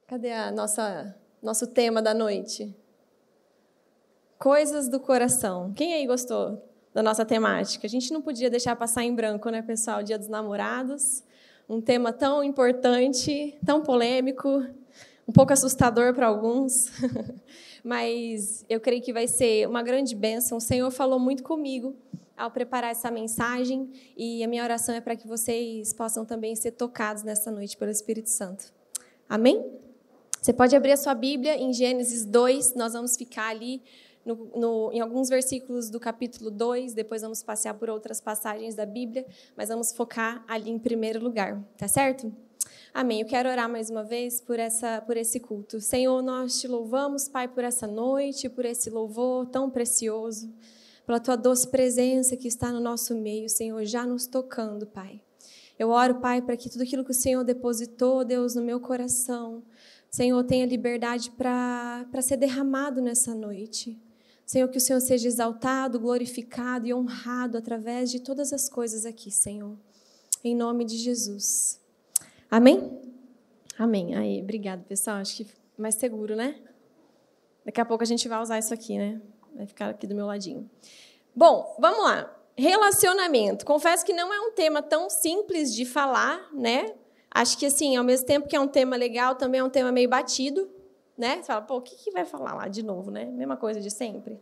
Cadê nosso tema da noite? Coisas do coração. Quem aí gostou da nossa temática? A gente não podia deixar passar em branco, né, pessoal? Dia dos Namorados. Um tema tão importante, tão polêmico, um pouco assustador para alguns. Mas eu creio que vai ser uma grande bênção. O Senhor falou muito comigo ao preparar essa mensagem. E a minha oração é para que vocês possam também ser tocados nessa noite pelo Espírito Santo. Amém? Você pode abrir a sua Bíblia em Gênesis 2, nós vamos ficar ali em alguns versículos do capítulo 2, depois vamos passear por outras passagens da Bíblia, mas vamos focar ali em primeiro lugar, tá certo? Amém. Eu quero orar mais uma vez por esse culto. Senhor, nós te louvamos, Pai, por essa noite, por esse louvor tão precioso, pela tua doce presença que está no nosso meio, Senhor, já nos tocando, Pai. Eu oro, Pai, para que tudo aquilo que o Senhor depositou, Deus, no meu coração, Senhor, tenha liberdade para ser derramado nessa noite. Senhor, que o Senhor seja exaltado, glorificado e honrado através de todas as coisas aqui, Senhor. Em nome de Jesus. Amém? Amém. Aí, obrigado, pessoal. Acho que mais seguro, né? Daqui a pouco a gente vai usar isso aqui, né? Vai ficar aqui do meu ladinho. Bom, vamos lá. Relacionamento. Confesso que não é um tema tão simples de falar, né? Acho que, assim, ao mesmo tempo que é um tema legal, também é um tema meio batido, né? Você fala, pô, o que vai falar lá de novo, né? Mesma coisa de sempre.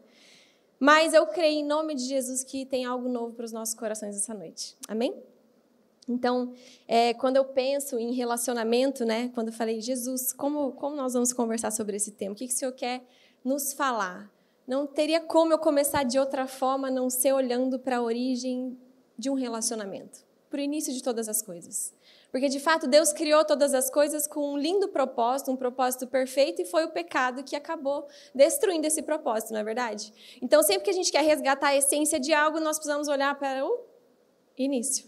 Mas eu creio, em nome de Jesus, que tem algo novo para os nossos corações essa noite. Amém? Então, quando eu penso em relacionamento, né? Quando eu falei, Jesus, como nós vamos conversar sobre esse tema? O que o Senhor quer nos falar? Não teria como eu começar de outra forma, a não ser olhando para a origem de um relacionamento, para o início de todas as coisas. Porque, de fato, Deus criou todas as coisas com um lindo propósito, um propósito perfeito, e foi o pecado que acabou destruindo esse propósito, não é verdade? Então, sempre que a gente quer resgatar a essência de algo, nós precisamos olhar para o início.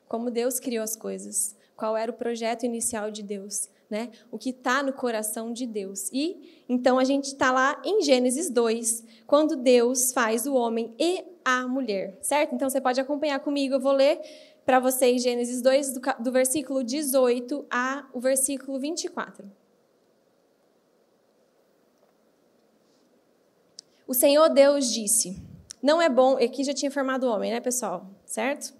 Como Deus criou as coisas, qual era o projeto inicial de Deus, né? O que está no coração de Deus. E, então, a gente está lá em Gênesis 2, quando Deus faz o homem e a mulher, certo? Então, você pode acompanhar comigo, eu vou ler para vocês Gênesis 2, do versículo 18 ao versículo 24. O Senhor Deus disse, não é bom... Aqui já tinha formado o homem, né, pessoal? Certo?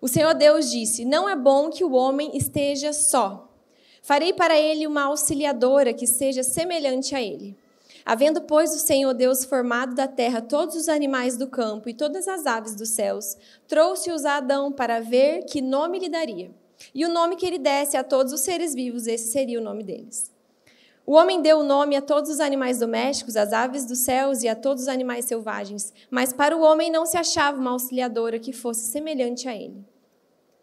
O Senhor Deus disse, não é bom que o homem esteja só. Farei para ele uma auxiliadora que seja semelhante a ele. Havendo, pois, o Senhor Deus formado da terra todos os animais do campo e todas as aves dos céus, trouxe-os a Adão para ver que nome lhe daria. E o nome que ele desse a todos os seres vivos, esse seria o nome deles. O homem deu o nome a todos os animais domésticos, às aves dos céus e a todos os animais selvagens, mas para o homem não se achava uma auxiliadora que fosse semelhante a ele.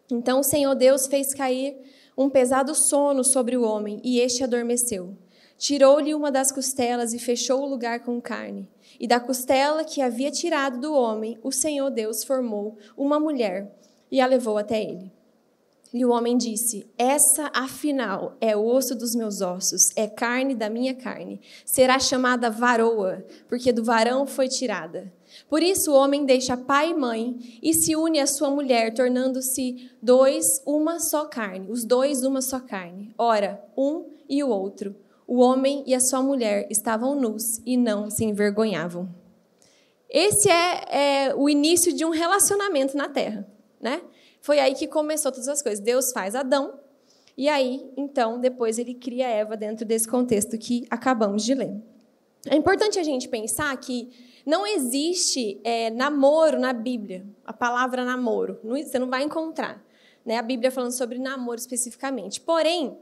Então o Senhor Deus fez cair um pesado sono sobre o homem, e este adormeceu. Tirou-lhe uma das costelas e fechou o lugar com carne. E da costela que havia tirado do homem, o Senhor Deus formou uma mulher e a levou até ele. E o homem disse, essa, afinal, é osso dos meus ossos, é carne da minha carne. Será chamada varoa, porque do varão foi tirada. Por isso o homem deixa pai e mãe e se une à sua mulher, tornando-se dois uma só carne. Os dois uma só carne. Ora, um e o outro. O homem e a sua mulher estavam nus e não se envergonhavam. Esse é o início de um relacionamento na Terra, né? Foi aí que começou todas as coisas. Deus faz Adão, e aí, então, depois ele cria Eva dentro desse contexto que acabamos de ler. É importante a gente pensar que não existe namoro na Bíblia, a palavra namoro, você não vai encontrar, né? A Bíblia falando sobre namoro especificamente. Porém,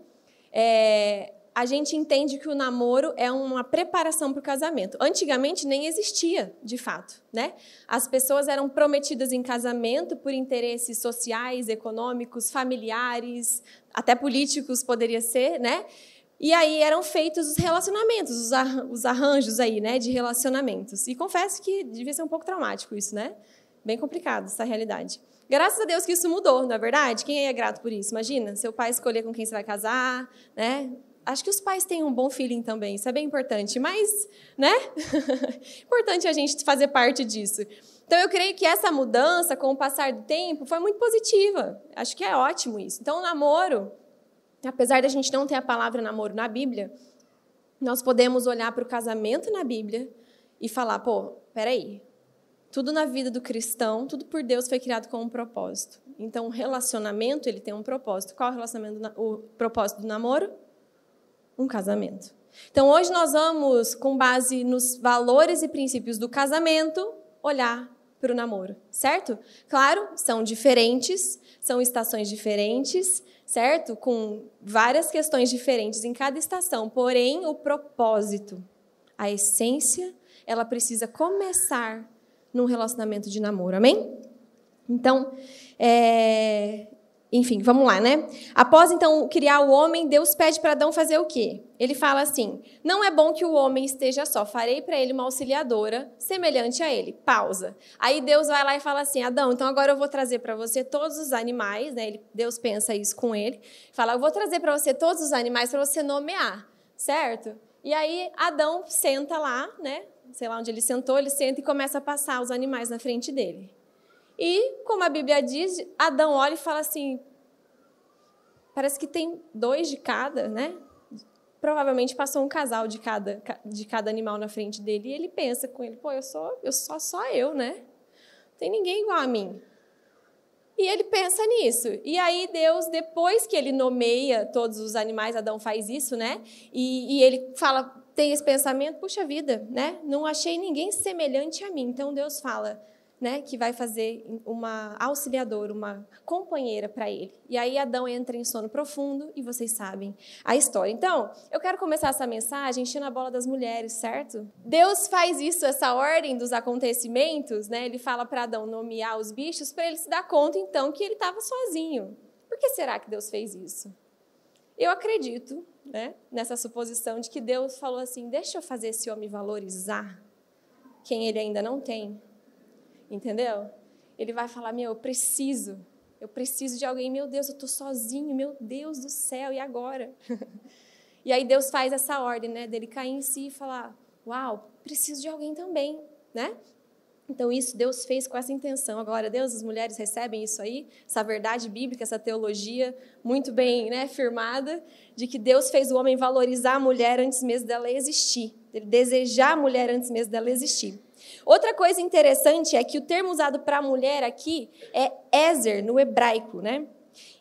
a gente entende que o namoro é uma preparação para o casamento. Antigamente nem existia, de fato, né? As pessoas eram prometidas em casamento por interesses sociais, econômicos, familiares, até políticos poderia ser, né? E aí eram feitos os relacionamentos, os arranjos aí, né, de relacionamentos. E confesso que devia ser um pouco traumático isso, né? Bem complicado essa realidade. Graças a Deus que isso mudou, não é verdade? Quem é grato por isso? Imagina, seu pai escolher com quem você vai casar, né? Acho que os pais têm um bom feeling também, isso é bem importante, mas, né? Importante a gente fazer parte disso. Então, eu creio que essa mudança, com o passar do tempo, foi muito positiva. Acho que é ótimo isso. Então, o namoro apesar da gente não ter a palavra namoro na Bíblia, nós podemos olhar para o casamento na Bíblia e falar, pô, peraí, tudo na vida do cristão, tudo por Deus foi criado com um propósito. Então, o relacionamento, ele tem um propósito. Qual é o propósito do namoro? Um casamento. Então, hoje nós vamos, com base nos valores e princípios do casamento, olhar para o namoro, certo? Claro, são diferentes, são estações diferentes, certo? Com várias questões diferentes em cada estação, porém, o propósito, a essência, ela precisa começar num relacionamento de namoro, amém? Então, enfim, vamos lá, né? Após, então, criar o homem, Deus pede para Adão fazer o quê? Ele fala assim, não é bom que o homem esteja só, farei para ele uma auxiliadora semelhante a ele. Pausa. Aí Deus vai lá e fala assim, Adão, então agora eu vou trazer para você todos os animais, né? Deus pensa isso com ele, fala, eu vou trazer para você todos os animais para você nomear, certo? E aí Adão senta lá, né? Sei lá onde ele sentou, ele senta e começa a passar os animais na frente dele. E, como a Bíblia diz, Adão olha e fala assim, parece que tem 2 de cada, né? Provavelmente passou um casal de cada animal na frente dele, e ele pensa com ele, pô, só eu, né? Não tem ninguém igual a mim. E ele pensa nisso. E aí Deus, depois que ele nomeia todos os animais, Adão faz isso, né? E ele fala, tem esse pensamento, puxa vida, né? Não achei ninguém semelhante a mim. Então Deus fala, né, que vai fazer uma auxiliadora, uma companheira para ele. E aí Adão entra em sono profundo e vocês sabem a história. Então, eu quero começar essa mensagem enchendo a bola das mulheres, certo? Deus faz isso, essa ordem dos acontecimentos, né? Ele fala para Adão nomear os bichos para ele se dar conta, então, que ele estava sozinho. Por que será que Deus fez isso? Eu acredito, né, nessa suposição de que Deus falou assim, deixa eu fazer esse homem valorizar quem ele ainda não tem. Entendeu? Ele vai falar, eu preciso de alguém, meu Deus, eu estou sozinho, meu Deus do céu, e agora? E aí Deus faz essa ordem, né, dele cair em si e falar, uau, preciso de alguém também, né? Então isso Deus fez com essa intenção. Agora, Deus, as mulheres recebem isso aí, essa verdade bíblica, essa teologia muito bem, né, firmada, de que Deus fez o homem valorizar a mulher antes mesmo dela existir, ele desejar a mulher antes mesmo dela existir. Outra coisa interessante é que o termo usado para mulher aqui é ezer, no hebraico, né?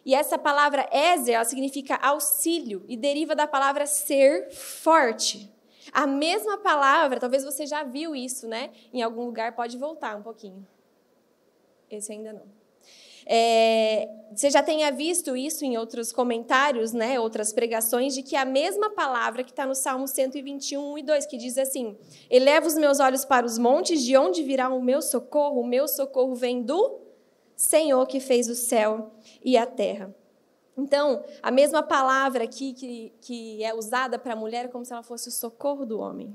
E essa palavra ezer, ela significa auxílio e deriva da palavra ser forte. A mesma palavra, talvez você já viu isso, né? Em algum lugar, pode voltar um pouquinho. Esse ainda não. Você já tenha visto isso em outros comentários, né, outras pregações, de que a mesma palavra que está no Salmo 121, 1 e 2, que diz assim, eleva os meus olhos para os montes, de onde virá o meu socorro vem do Senhor que fez o céu e a terra. Então, a mesma palavra aqui que é usada para a mulher é como se ela fosse o socorro do homem.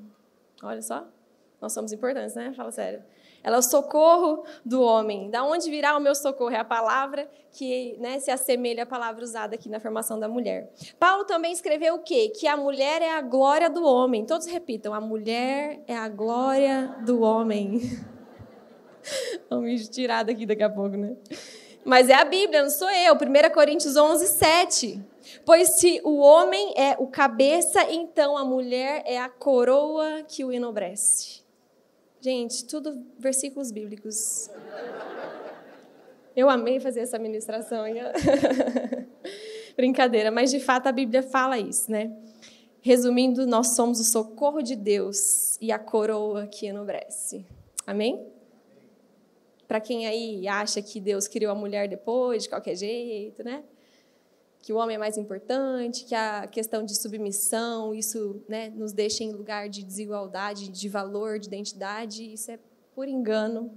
Olha só, nós somos importantes, né? Fala sério. Ela é o socorro do homem. Da onde virá o meu socorro? É a palavra que, né, se assemelha à palavra usada aqui na formação da mulher. Paulo também escreveu o quê? Que a mulher é a glória do homem. Todos repitam, a mulher é a glória do homem. Vamos tirar daqui daqui a pouco, né? Mas é a Bíblia, não sou eu. 1 Coríntios 11, 7. Pois se o homem é o cabeça, então a mulher é a coroa que o enobrece. Gente, tudo versículos bíblicos. Eu amei fazer essa ministração. Brincadeira, mas de fato a Bíblia fala isso, né? Resumindo, nós somos o socorro de Deus e a coroa que enobrece. Amém? Para quem aí acha que Deus criou a mulher depois, de qualquer jeito, né? Que o homem é mais importante, que a questão de submissão, isso, né, nos deixa em lugar de desigualdade, de valor, de identidade, isso é por engano,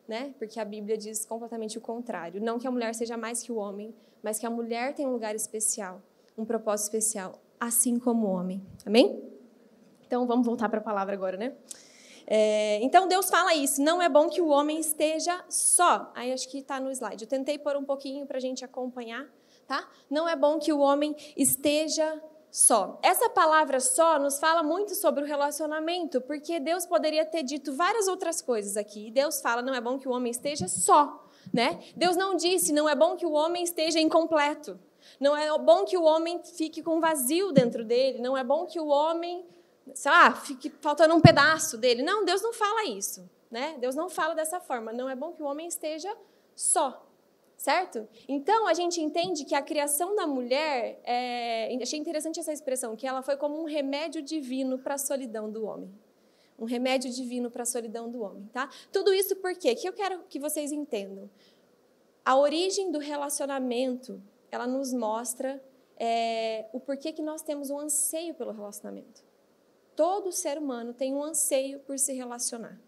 né? Porque a Bíblia diz completamente o contrário. Não que a mulher seja mais que o homem, mas que a mulher tem um lugar especial, um propósito especial, assim como o homem. Amém? Então, vamos voltar para a palavra agora, né? Então, Deus fala isso, não é bom que o homem esteja só. Aí, acho que está no slide. Eu tentei pôr um pouquinho para a gente acompanhar. Tá? Não é bom que o homem esteja só. Essa palavra só nos fala muito sobre o relacionamento, porque Deus poderia ter dito várias outras coisas aqui. E Deus fala, não é bom que o homem esteja só, né? Deus não disse, não é bom que o homem esteja incompleto. Não é bom que o homem fique com um vazio dentro dele. Não é bom que o homem, sei lá, fique faltando um pedaço dele. Não, Deus não fala isso, né? Deus não fala dessa forma. Não é bom que o homem esteja só, certo? Então, a gente entende que a criação da mulher, achei interessante essa expressão, que ela foi como um remédio divino para a solidão do homem. Um remédio divino para a solidão do homem, tá? Tudo isso por quê? Que eu quero que vocês entendam. A origem do relacionamento, ela nos mostra o porquê que nós temos um anseio pelo relacionamento. Todo ser humano tem um anseio por se relacionar.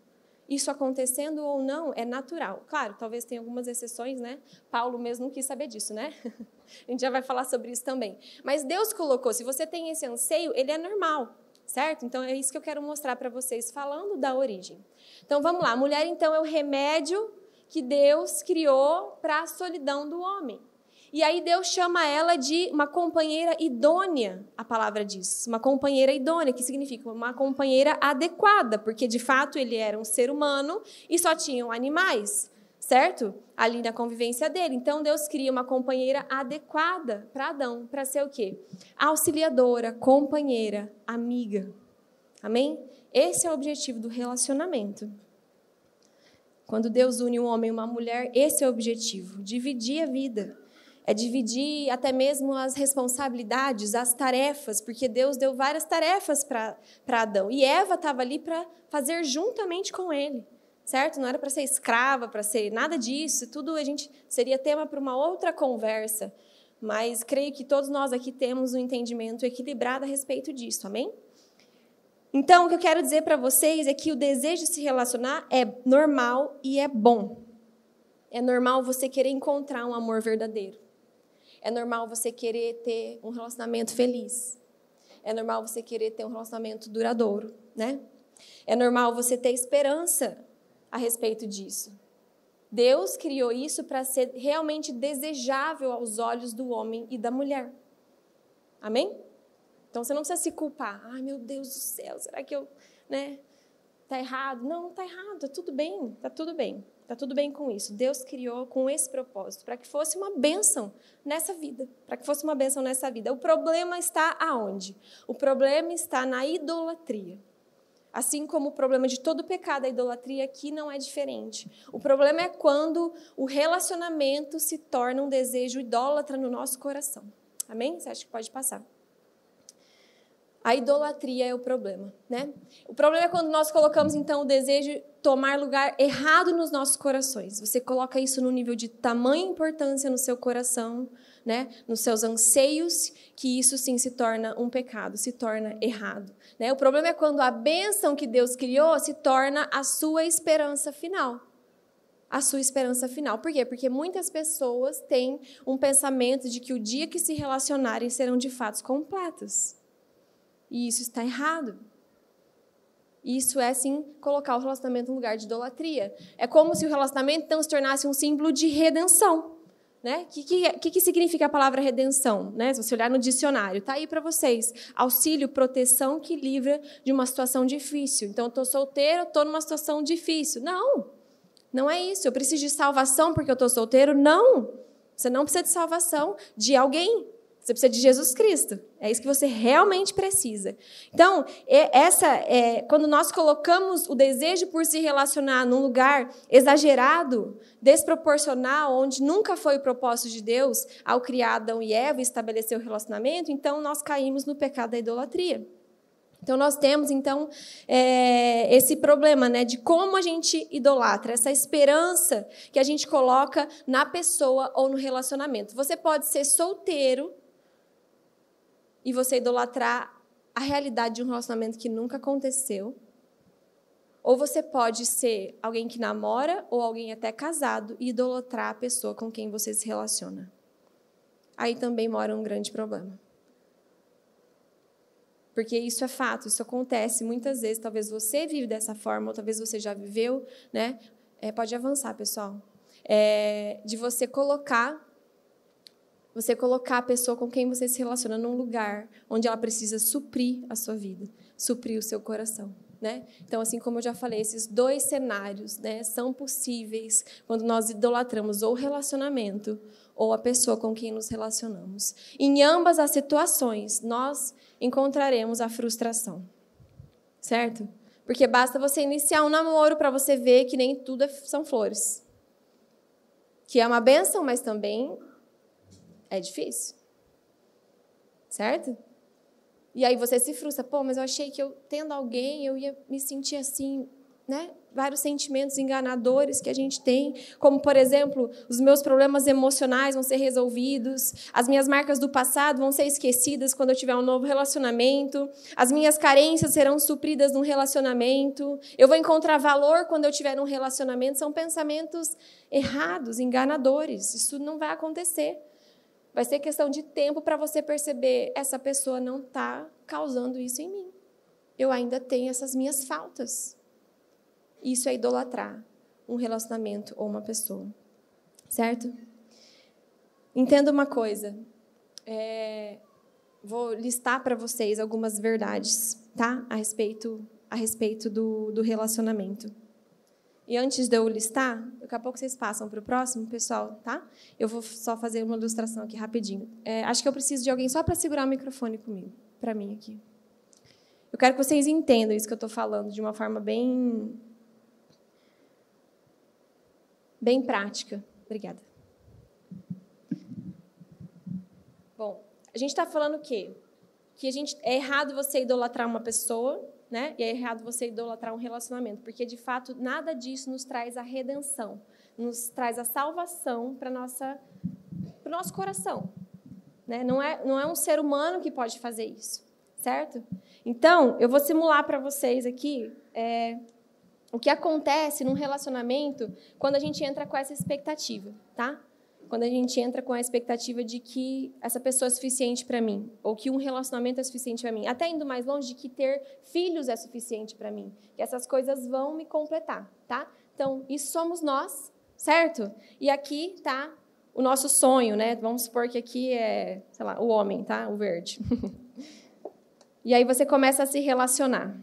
Isso acontecendo ou não é natural. Claro, talvez tenha algumas exceções, né? Paulo mesmo não quis saber disso, né? A gente já vai falar sobre isso também. Mas Deus colocou, se você tem esse anseio, ele é normal, certo? Então, é isso que eu quero mostrar para vocês, falando da origem. Então, vamos lá. A mulher, então, é o remédio que Deus criou para a solidão do homem. E aí Deus chama ela de uma companheira idônea, a palavra diz. Uma companheira idônea, que significa uma companheira adequada, porque, de fato, ele era um ser humano e só tinham animais, certo? Ali na convivência dele. Então, Deus cria uma companheira adequada para Adão, para ser o quê? Auxiliadora, companheira, amiga. Amém? Esse é o objetivo do relacionamento. Quando Deus une um homem e uma mulher, esse é o objetivo, dividir a vida. É dividir até mesmo as responsabilidades, as tarefas, porque Deus deu várias tarefas para Adão. E Eva estava ali para fazer juntamente com ele, certo? Não era para ser escrava, para ser nada disso. Tudo a gente seria tema para uma outra conversa. Mas creio que todos nós aqui temos um entendimento equilibrado a respeito disso, amém? Então, o que eu quero dizer para vocês é que o desejo de se relacionar é normal e é bom. É normal você querer encontrar um amor verdadeiro. É normal você querer ter um relacionamento feliz. É normal você querer ter um relacionamento duradouro, né? É normal você ter esperança a respeito disso. Deus criou isso para ser realmente desejável aos olhos do homem e da mulher. Amém? Então, você não precisa se culpar. Ai, meu Deus do céu, será que eu, né? Tá errado? Não tá errado, tá tudo bem, tá tudo bem. Está tudo bem com isso. Deus criou com esse propósito, para que fosse uma bênção nessa vida. Para que fosse uma bênção nessa vida. O problema está aonde? O problema está na idolatria. Assim como o problema de todo pecado, a idolatria aqui não é diferente. O problema é quando o relacionamento se torna um desejo idólatra no nosso coração. Amém? Você acha que pode passar? A idolatria é o problema, né? O problema é quando nós colocamos, então, o desejo tomar lugar errado nos nossos corações. Você coloca isso no nível de tamanha importância no seu coração, né? Nos seus anseios, que isso sim se torna um pecado, se torna errado, né? O problema é quando a bênção que Deus criou se torna a sua esperança final. A sua esperança final. Por quê? Porque muitas pessoas têm um pensamento de que o dia que se relacionarem serão de fato completos. E isso está errado. Isso é, sim, colocar o relacionamento no lugar de idolatria. É como se o relacionamento, então, se tornasse um símbolo de redenção. Né? O que significa a palavra redenção? Né? Se você olhar no dicionário, está aí para vocês. Auxílio, proteção que livra de uma situação difícil. Então, eu estou solteiro, estou numa situação difícil. Não, não é isso. Eu preciso de salvação porque eu estou solteiro? Não. Você não precisa de salvação de alguém. Você precisa de Jesus Cristo. É isso que você realmente precisa. Então, quando nós colocamos o desejo por se relacionar num lugar exagerado, desproporcional, onde nunca foi o propósito de Deus ao criar Adão e Eva e estabelecer o relacionamento, então nós caímos no pecado da idolatria. Então, nós temos, então, esse problema, né, de como a gente idolatra, essa esperança que a gente coloca na pessoa ou no relacionamento. Você pode ser solteiro e você idolatrar a realidade de um relacionamento que nunca aconteceu. Ou você pode ser alguém que namora ou alguém até casado e idolatrar a pessoa com quem você se relaciona. Aí também mora um grande problema. Porque isso é fato, isso acontece muitas vezes. Talvez você vive dessa forma, ou talvez você já viveu, né? Pode avançar, pessoal. De você colocar a pessoa com quem você se relaciona num lugar onde ela precisa suprir a sua vida, suprir o seu coração. né? Então, assim como eu já falei, esses dois cenários, né, são possíveis quando nós idolatramos ou o relacionamento ou a pessoa com quem nos relacionamos. Em ambas as situações, nós encontraremos a frustração, certo? Porque basta você iniciar um namoro para você ver que nem tudo são flores. Que é uma bênção, mas também é difícil. Certo? E aí você se frustra. Pô, mas eu achei que eu, tendo alguém, eu ia me sentir assim, né? Vários sentimentos enganadores que a gente tem, como, por exemplo, os meus problemas emocionais vão ser resolvidos, as minhas marcas do passado vão ser esquecidas quando eu tiver um novo relacionamento, as minhas carências serão supridas num relacionamento, eu vou encontrar valor quando eu tiver um relacionamento. São pensamentos errados, enganadores. Isso não vai acontecer. Vai ser questão de tempo para você perceber, essa pessoa não está causando isso em mim. Eu ainda tenho essas minhas faltas. Isso é idolatrar um relacionamento ou uma pessoa. Certo? Entenda uma coisa. Vou listar para vocês algumas verdades, tá? A respeito do relacionamento. E antes de eu listar, daqui a pouco vocês passam para o próximo, pessoal, tá? Eu vou só fazer uma ilustração aqui rapidinho. Acho que eu preciso de alguém só para segurar o microfone comigo, para mim aqui. Eu quero que vocês entendam isso que eu estou falando de uma forma bem prática. Obrigada. Bom, a gente está falando o quê? Que é errado você idolatrar uma pessoa, né? E é errado você idolatrar um relacionamento, porque, de fato, nada disso nos traz a redenção, nos traz a salvação para o nosso coração. Né? Não é um ser humano que pode fazer isso, certo? Então, eu vou simular para vocês aqui o que acontece num relacionamento quando a gente entra com essa expectativa, tá? Quando a gente entra com a expectativa de que essa pessoa é suficiente para mim, ou que um relacionamento é suficiente para mim, até indo mais longe de que ter filhos é suficiente para mim, que essas coisas vão me completar, tá? Então, isso somos nós, certo? E aqui tá o nosso sonho, né? Vamos supor que aqui é, sei lá, o homem, tá? O verde. E aí você começa a se relacionar.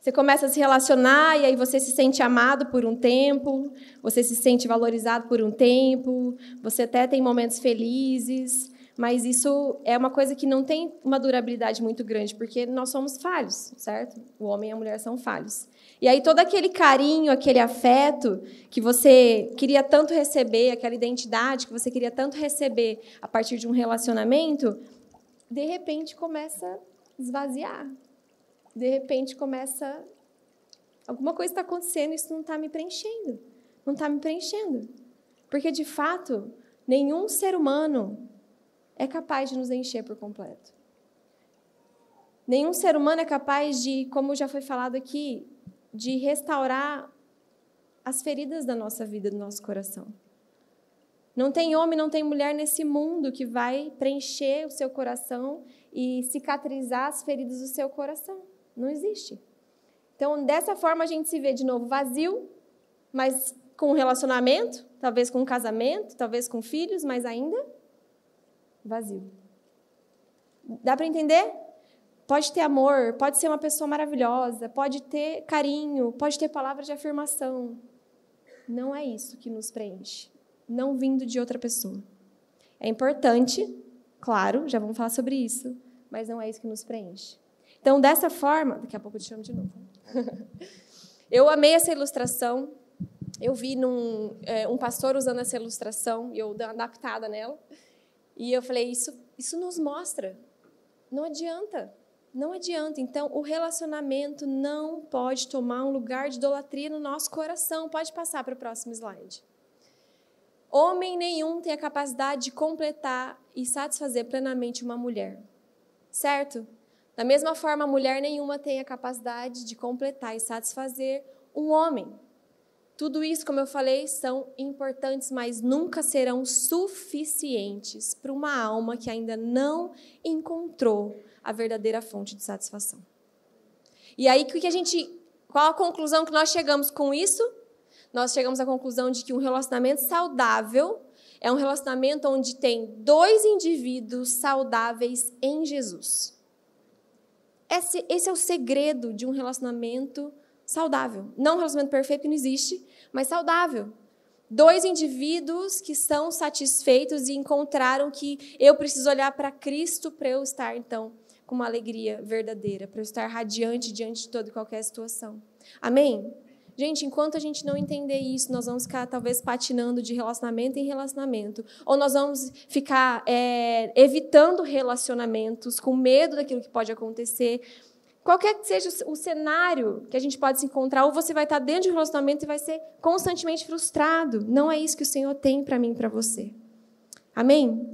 Você começa a se relacionar e aí você se sente amado por um tempo, você se sente valorizado por um tempo, você até tem momentos felizes, mas isso é uma coisa que não tem uma durabilidade muito grande, porque nós somos falhos, certo? O homem e a mulher são falhos. E aí todo aquele carinho, aquele afeto que você queria tanto receber, aquela identidade que você queria tanto receber a partir de um relacionamento, de repente começa a esvaziar. De repente começa... Alguma coisa está acontecendo e isso não está me preenchendo. Não está me preenchendo. Porque, de fato, nenhum ser humano é capaz de nos encher por completo. Nenhum ser humano é capaz de, como já foi falado aqui, de restaurar as feridas da nossa vida, do nosso coração. Não tem homem, não tem mulher nesse mundo que vai preencher o seu coração e cicatrizar as feridas do seu coração. Não existe. Então, dessa forma, a gente se vê de novo vazio, mas com um relacionamento, talvez com um casamento, talvez com filhos, mas ainda vazio. Dá para entender? Pode ter amor, pode ser uma pessoa maravilhosa, pode ter carinho, pode ter palavras de afirmação. Não é isso que nos preenche, não vindo de outra pessoa. É importante, claro, já vamos falar sobre isso, mas não é isso que nos preenche. Então, dessa forma... Daqui a pouco eu te chamo de novo. Eu amei essa ilustração. Eu vi um pastor usando essa ilustração e eu dei uma adaptada nela. E eu falei, isso nos mostra. Não adianta. Não adianta. Então, o relacionamento não pode tomar um lugar de idolatria no nosso coração. Pode passar para o próximo slide. Homem nenhum tem a capacidade de completar e satisfazer plenamente uma mulher. Certo? Da mesma forma, mulher nenhuma tem a capacidade de completar e satisfazer um homem. Tudo isso, como eu falei, são importantes, mas nunca serão suficientes para uma alma que ainda não encontrou a verdadeira fonte de satisfação. E aí, qual a conclusão que nós chegamos com isso? Nós chegamos à conclusão de que um relacionamento saudável é um relacionamento onde tem dois indivíduos saudáveis em Jesus. Esse é o segredo de um relacionamento saudável. Não um relacionamento perfeito, que não existe, mas saudável. 2 indivíduos que estão satisfeitos e encontraram que eu preciso olhar para Cristo para eu estar, então, com uma alegria verdadeira, para eu estar radiante diante de toda e qualquer situação. Amém? Gente, enquanto a gente não entender isso, nós vamos ficar, talvez, patinando de relacionamento em relacionamento. Ou nós vamos ficar evitando relacionamentos, com medo daquilo que pode acontecer. Qualquer que seja o cenário que a gente pode se encontrar, ou você vai estar dentro de um relacionamento e vai ser constantemente frustrado. Não é isso que o Senhor tem para mim e para você. Amém?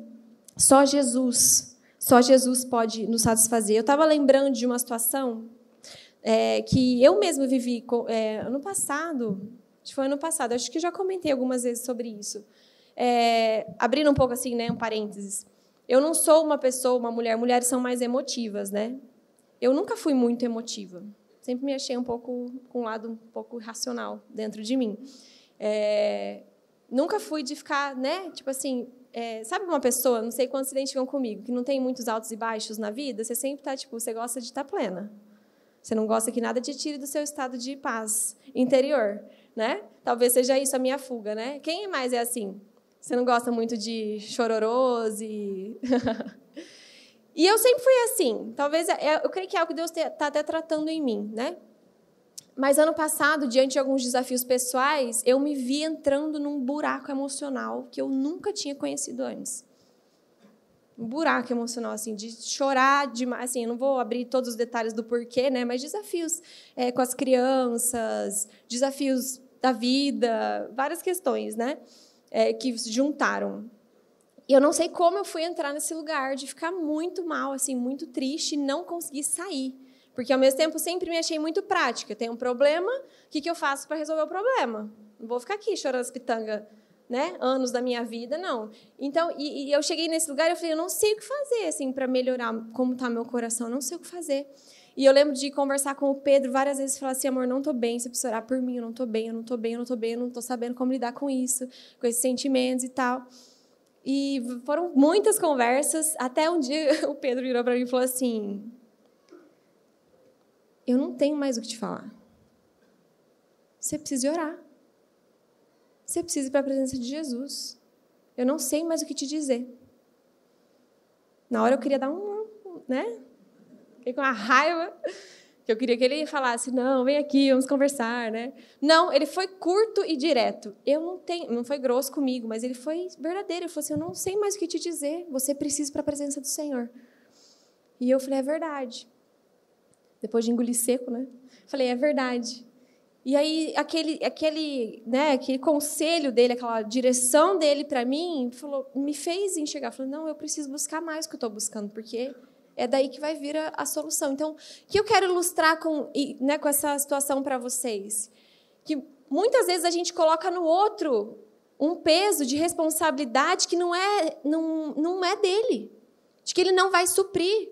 Só Jesus pode nos satisfazer. Eu estava lembrando de uma situação que eu mesma vivi ano passado. Acho que foi ano passado. Acho que já comentei algumas vezes sobre isso. Abrindo um pouco assim, né, um parênteses. Eu não sou uma mulher. Mulheres são mais emotivas, né? Eu nunca fui muito emotiva. Sempre me achei com um lado um pouco irracional dentro de mim. Nunca fui de ficar, né? Tipo assim, sabe uma pessoa, não sei quantos se identificam comigo, que não tem muitos altos e baixos na vida, você sempre está, tipo, você gosta de estar plena. Você não gosta que nada te tire do seu estado de paz interior, né? Talvez seja isso a minha fuga, né? Quem mais é assim? Você não gosta muito de chororôs e... E eu sempre fui assim. Talvez, eu creio que é algo que Deus está até tratando em mim, né? Mas ano passado, diante de alguns desafios pessoais, eu me vi entrando num buraco emocional que eu nunca tinha conhecido antes. Um buraco emocional, assim, de chorar demais. Assim, eu não vou abrir todos os detalhes do porquê, né? Mas desafios com as crianças, desafios da vida, várias questões, né? Que se juntaram. E eu não sei como eu fui entrar nesse lugar de ficar muito mal, assim, muito triste e não conseguir sair. Porque, ao mesmo tempo, sempre me achei muito prática. Eu tenho um problema, o que eu faço para resolver o problema? Não vou ficar aqui chorando as pitangas, né? Anos da minha vida, não. Então, e eu cheguei nesse lugar e eu falei, eu não sei o que fazer assim, para melhorar como está meu coração, eu não sei o que fazer. E eu lembro de conversar com o Pedro várias vezes e falar assim, amor, não estou bem, você precisa orar por mim, eu não estou bem, eu não estou bem, eu não estou bem, eu não estou sabendo como lidar com isso, com esses sentimentos e tal. E foram muitas conversas, até um dia o Pedro virou para mim e falou assim, eu não tenho mais o que te falar. Você precisa orar. Você precisa ir para a presença de Jesus. Eu não sei mais o que te dizer. Na hora eu queria dar né? Fiquei com uma raiva, que eu queria que ele falasse, não, vem aqui, vamos conversar, né? Não, ele foi curto e direto. Não foi grosso comigo, mas ele foi verdadeiro. Ele falou assim, eu não sei mais o que te dizer, você precisa ir para a presença do Senhor. E eu falei, é verdade. Depois de engolir seco, né? Falei, é verdade. E aí, aquele conselho dele, aquela direção dele para mim, me fez enxergar. Falei, não, eu preciso buscar mais o que eu estou buscando, porque é daí que vai vir a solução. Então, o que eu quero ilustrar com essa situação para vocês? Que muitas vezes a gente coloca no outro um peso de responsabilidade que não é dele, de que ele não vai suprir.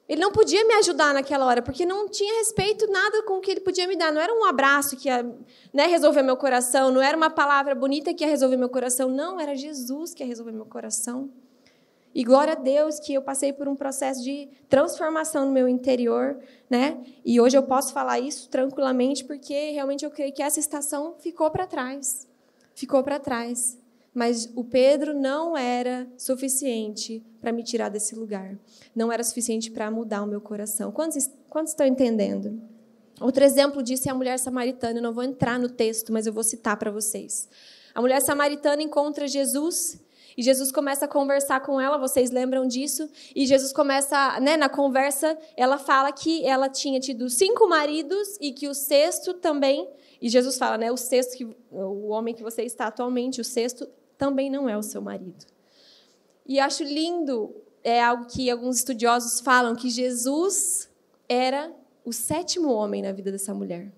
Ele não podia me ajudar naquela hora, porque não tinha respeito nada com o que ele podia me dar. Não era um abraço que ia, né, resolver meu coração, não era uma palavra bonita que ia resolver meu coração. Não, era Jesus que ia resolver meu coração. E glória a Deus que eu passei por um processo de transformação no meu interior, né? E hoje eu posso falar isso tranquilamente, porque realmente eu creio que essa estação ficou para trás. Ficou para trás. Mas o Pedro não era suficiente para me tirar desse lugar. Não era suficiente para mudar o meu coração. Quantos estão entendendo? Outro exemplo disso é a mulher samaritana. Eu não vou entrar no texto, mas eu vou citar para vocês. A mulher samaritana encontra Jesus e Jesus começa a conversar com ela. Vocês lembram disso? E Jesus começa, né, na conversa, ela fala que ela tinha tido 5 maridos e que o sexto também... E Jesus fala, né, o homem que você está atualmente, o sexto, também não é o seu marido. E acho lindo, é algo que alguns estudiosos falam, que Jesus era o 7º homem na vida dessa mulher.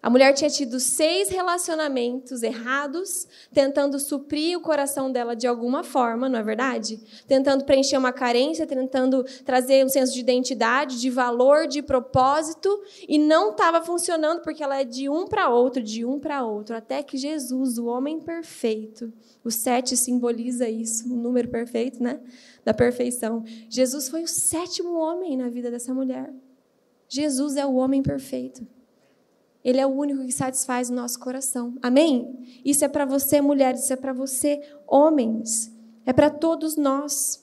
A mulher tinha tido 6 relacionamentos errados, tentando suprir o coração dela de alguma forma, não é verdade? Tentando preencher uma carência, tentando trazer um senso de identidade, de valor, de propósito, e não estava funcionando porque ela é de um para outro, até que Jesus, o homem perfeito, o 7 simboliza isso, o número perfeito, né? Da perfeição. Jesus foi o 7º homem na vida dessa mulher. Jesus é o homem perfeito. Ele é o único que satisfaz o nosso coração. Amém? Isso é para você, mulheres, isso é para você, homens. É para todos nós.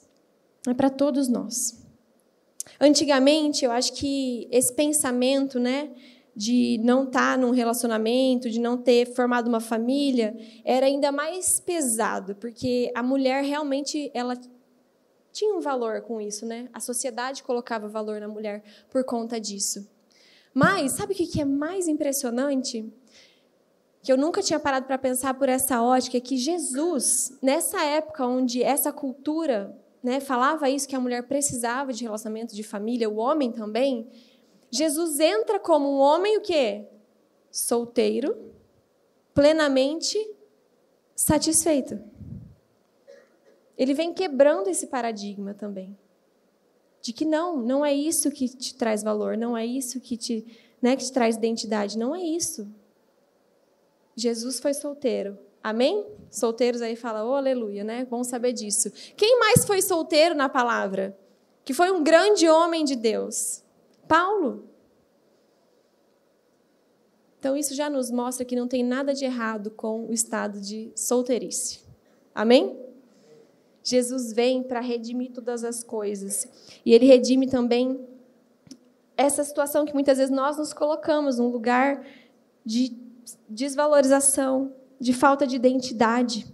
É para todos nós. Antigamente, eu acho que esse pensamento, né, de não estar num relacionamento, de não ter formado uma família, era ainda mais pesado, porque a mulher realmente ela tinha um valor com isso, né? A sociedade colocava valor na mulher por conta disso. Mas, sabe o que é mais impressionante? Que eu nunca tinha parado para pensar por essa ótica, é que Jesus, nessa época onde essa cultura, né, falava isso, que a mulher precisava de relacionamento de família, o homem também, Jesus entra como um homem o quê? Solteiro, plenamente satisfeito. Ele vem quebrando esse paradigma também. De que não é isso que te traz valor, não é isso que te traz identidade, não é isso. Jesus foi solteiro, amém? Solteiros aí falam, oh, aleluia, né? Bom saber disso. Quem mais foi solteiro na palavra? Que foi um grande homem de Deus? Paulo. Então, isso já nos mostra que não tem nada de errado com o estado de solteirice. Amém? Jesus vem para redimir todas as coisas. E Ele redime também essa situação que muitas vezes nós nos colocamos num lugar de desvalorização, de falta de identidade.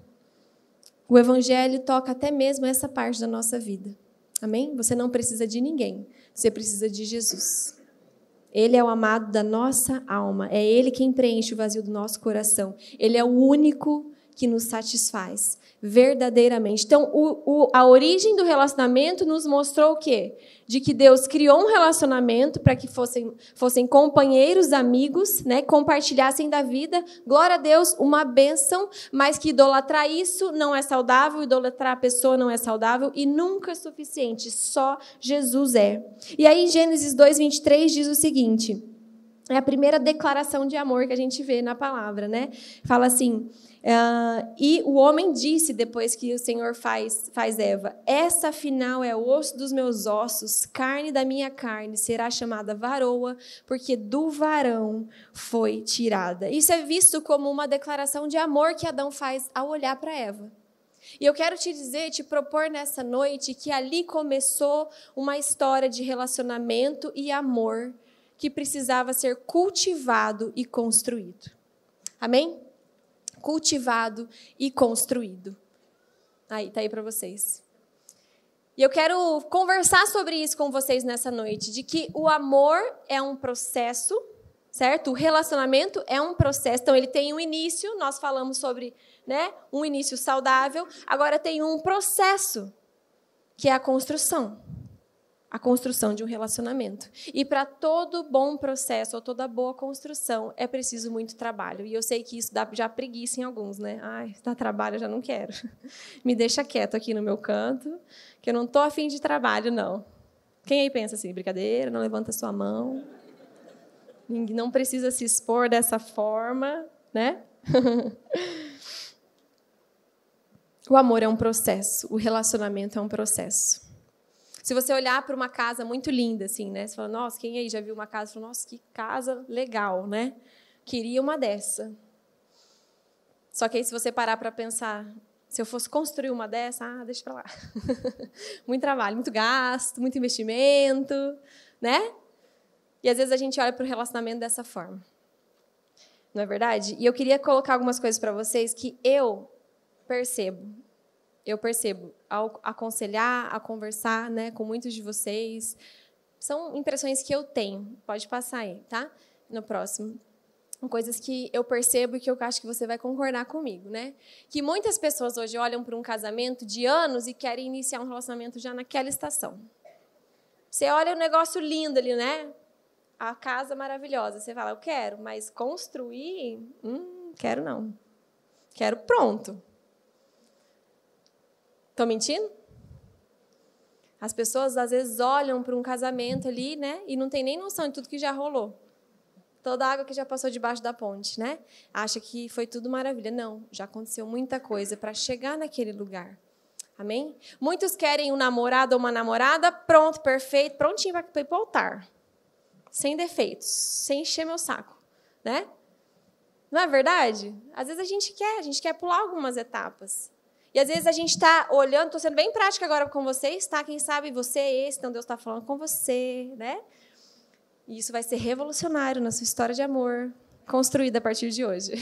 O Evangelho toca até mesmo essa parte da nossa vida. Amém? Você não precisa de ninguém. Você precisa de Jesus. Ele é o amado da nossa alma. É Ele quem preenche o vazio do nosso coração. Ele é o único que nos satisfaz verdadeiramente. Então, a origem do relacionamento nos mostrou o quê? De que Deus criou um relacionamento para que fossem companheiros, amigos, né? Compartilhassem da vida. Glória a Deus, uma bênção, mas que idolatrar isso não é saudável, idolatrar a pessoa não é saudável e nunca é suficiente, só Jesus é. E aí, em Gênesis 2:23 diz o seguinte, é a primeira declaração de amor que a gente vê na palavra, né? Fala assim... e o homem disse, depois que o Senhor faz Eva, essa afinal é o osso dos meus ossos, carne da minha carne, será chamada varoa, porque do varão foi tirada. Isso é visto como uma declaração de amor que Adão faz ao olhar para Eva. E eu quero te dizer, te propor nessa noite, que ali começou uma história de relacionamento e amor que precisava ser cultivado e construído. Amém? Cultivado e construído. Aí, tá aí para vocês. E eu quero conversar sobre isso com vocês nessa noite, de que o amor é um processo, certo? O relacionamento é um processo, então ele tem um início, nós falamos sobre, né, um início saudável, agora tem um processo, que é a construção de um relacionamento. E para todo bom processo, ou toda boa construção, é preciso muito trabalho. E eu sei que isso dá já preguiça em alguns, né? Ai, dá trabalho, eu já não quero. Me deixa quieto aqui no meu canto, que eu não estou afim de trabalho, não. Quem aí pensa assim, brincadeira, não levanta sua mão. Não precisa se expor dessa forma, né? O amor é um processo, o relacionamento é um processo. Se você olhar para uma casa muito linda, assim, né? Você fala, nossa, quem aí já viu uma casa? Fala, nossa, que casa legal, né? Queria uma dessa. Só que aí, se você parar para pensar, se eu fosse construir uma dessa, deixa para lá. Muito trabalho, muito gasto, muito investimento, né? E, às vezes, a gente olha para o relacionamento dessa forma. Não é verdade? E eu queria colocar algumas coisas para vocês que eu percebo, ao aconselhar, a conversar, né, com muitos de vocês. São impressões que eu tenho. Pode passar aí, tá? No próximo. Coisas que eu percebo e que eu acho que você vai concordar comigo, né? Que muitas pessoas hoje olham para um casamento de anos e querem iniciar um relacionamento já naquela estação. Você olha o negócio lindo ali, né? a casa maravilhosa. Você fala, eu quero, mas construir, quero não. Quero pronto. Estou mentindo? As pessoas, às vezes, olham para um casamento ali, né, e não tem nem noção de tudo que já rolou. Toda a água que já passou debaixo da ponte, né? Acha que foi tudo maravilha. Não, já aconteceu muita coisa para chegar naquele lugar. Amém? Muitos querem um namorado ou uma namorada pronto, perfeito, prontinho para ir para o altar. Sem defeitos, sem encher meu saco, né? Não é verdade? Às vezes a gente quer pular algumas etapas. E às vezes a gente está olhando, estou sendo bem prática agora com vocês, tá? Quem sabe você é esse, então Deus está falando com você, né? E isso vai ser revolucionário na sua história de amor, construída a partir de hoje.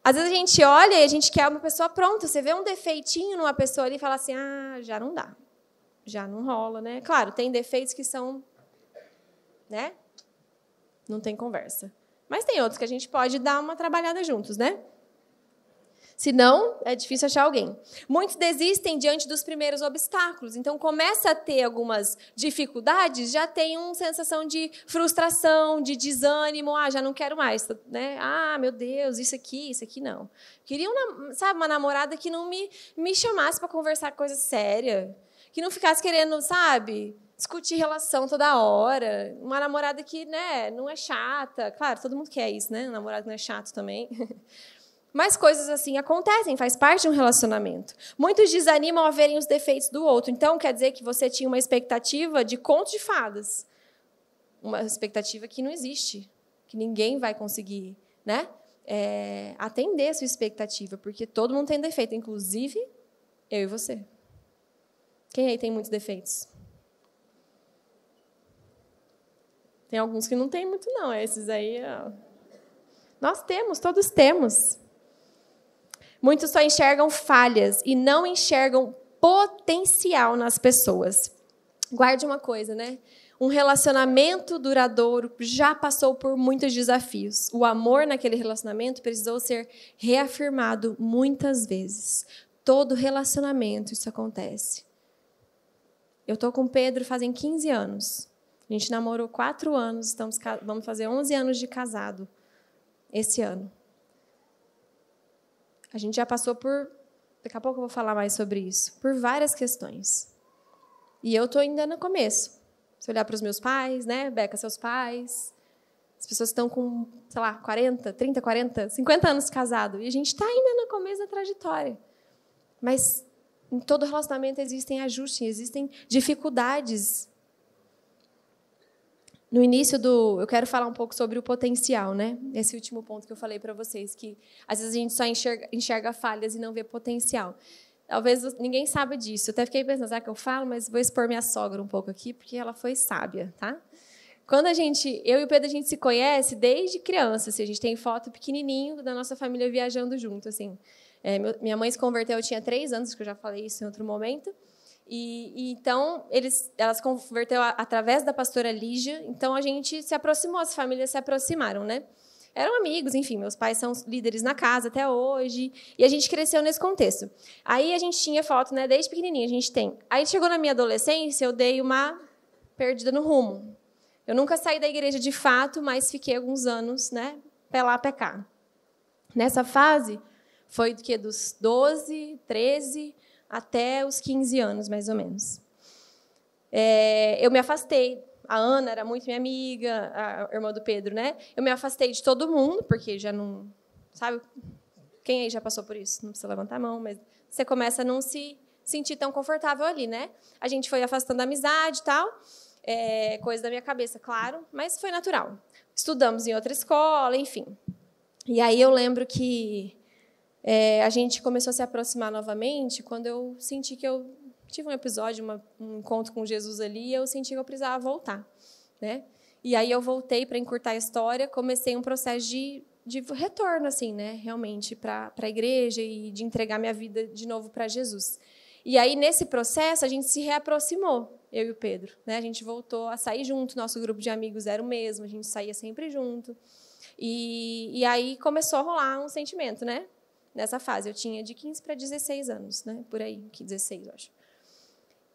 Às vezes a gente olha e a gente quer uma pessoa pronta. Você vê um defeitinho numa pessoa ali e fala assim, já não dá. Já não rola, né? Claro, tem defeitos que são, né? Não tem conversa. Mas tem outros que a gente pode dar uma trabalhada juntos, né? Senão, é difícil achar alguém. Muitos desistem diante dos primeiros obstáculos. Então, começa a ter algumas dificuldades, já tem uma sensação de frustração, de desânimo. Já não quero mais. Né? Meu Deus, isso aqui não. Queria uma namorada que não me chamasse para conversar coisa séria. Que não ficasse querendo, discutir relação toda hora. Uma namorada que, né, não é chata. Claro, todo mundo quer isso, né? Um namorado que não é chato também. Mas coisas assim acontecem, faz parte de um relacionamento. Muitos desanimam a verem os defeitos do outro. Então, quer dizer que você tinha uma expectativa de conto de fadas. Uma expectativa que não existe, que ninguém vai conseguir, né, atender a sua expectativa, porque todo mundo tem defeito, inclusive eu e você. Quem aí tem muitos defeitos? Tem alguns que não tem muito, não. Esses aí, nós temos, todos temos. Muitos só enxergam falhas e não enxergam potencial nas pessoas. Guarde uma coisa, né? Um relacionamento duradouro já passou por muitos desafios. O amor naquele relacionamento precisou ser reafirmado muitas vezes. Todo relacionamento isso acontece. Eu estou com o Pedro fazem 15 anos. A gente namorou 4 anos, vamos fazer 11 anos de casado esse ano. A gente já passou por... Daqui a pouco eu vou falar mais sobre isso. Por várias questões. E eu estou ainda no começo. Se olhar para os meus pais, né? Beca, seus pais. As pessoas estão com, 40, 30, 40, 50 anos casados. E a gente está ainda no começo da trajetória. Mas em todo relacionamento existem ajustes, existem dificuldades. No início eu quero falar um pouco sobre o potencial, né? Esse último ponto que eu falei para vocês, que às vezes a gente só enxerga falhas e não vê potencial. Talvez ninguém saiba disso. Eu até fiquei pensando, será que eu falo? Mas vou expor minha sogra um pouco aqui, porque ela foi sábia, tá? Quando eu e o Pedro, a gente se conhece desde criança. Assim, a gente tem foto pequenininho da nossa família viajando junto. Assim. Minha mãe se converteu, eu tinha 3 anos, que eu já falei isso em outro momento. Então, elas se converteu através da pastora Lígia. Então, a gente se aproximou, as famílias se aproximaram, né? Eram amigos, enfim, meus pais são líderes na casa até hoje, e a gente cresceu nesse contexto. Aí, a gente tinha foto, né, desde pequenininha, a gente tem. Aí, chegou na minha adolescência, eu dei uma perdida no rumo. Eu nunca saí da igreja de fato, mas fiquei alguns anos, né, pé lá, pé cá. Nessa fase, foi do quê? Dos 12, 13... até os 15 anos, mais ou menos. Eu me afastei. A Ana era muito minha amiga, a irmã do Pedro, né? Eu me afastei de todo mundo, porque já não... Sabe? Quem aí já passou por isso? Não precisa levantar a mão, mas você começa a não se sentir tão confortável ali, né? A gente foi afastando a amizade e tal, coisa da minha cabeça, claro, mas foi natural. Estudamos em outra escola, enfim. E aí eu lembro que a gente começou a se aproximar novamente quando eu senti que eu tive um episódio, um encontro com Jesus ali, e eu senti que eu precisava voltar, né? E aí eu voltei, para encurtar a história, comecei um processo de retorno, assim, né? Realmente, para a igreja e de entregar minha vida de novo para Jesus. E aí, nesse processo, a gente se reaproximou, eu e o Pedro, né? A gente voltou a sair junto, nosso grupo de amigos era o mesmo, a gente saía sempre junto. E aí começou a rolar um sentimento, né? Nessa fase, eu tinha de 15 para 16 anos, né? Por aí, 16, eu acho.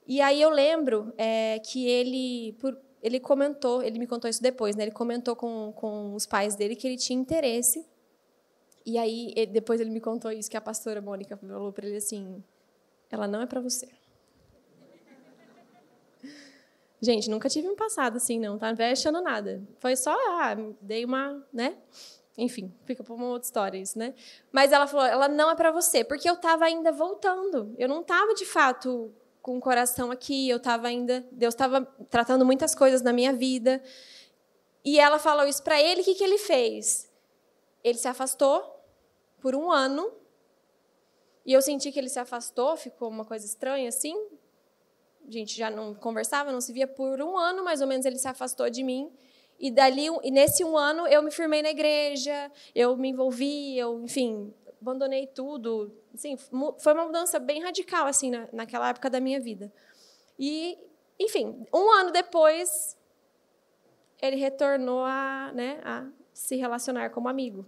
E aí eu lembro que ele, ele me contou isso depois, né? Ele comentou com os pais dele que ele tinha interesse. E aí, depois ele me contou isso, que a pastora Mônica falou para ele assim, ela não é para você. Gente, nunca tive um passado assim, não, tá? Não vai achando nada. Foi só, dei uma, né? Enfim, fica para uma outra história isso, né? Mas ela falou, ela não é para você, porque eu estava ainda voltando. Eu não estava, de fato, com o coração aqui, Deus estava tratando muitas coisas na minha vida. E ela falou isso para ele, o que ele fez? Ele se afastou por 1 ano, e eu senti que ele se afastou, ficou uma coisa estranha assim. A gente já não conversava, não se via por 1 ano, mais ou menos, ele se afastou de mim. E nesse 1 ano, eu me firmei na igreja, eu me envolvi, enfim, abandonei tudo. Assim, foi uma mudança bem radical assim, naquela época da minha vida. E, enfim, 1 ano depois, ele retornou a se relacionar como amigo.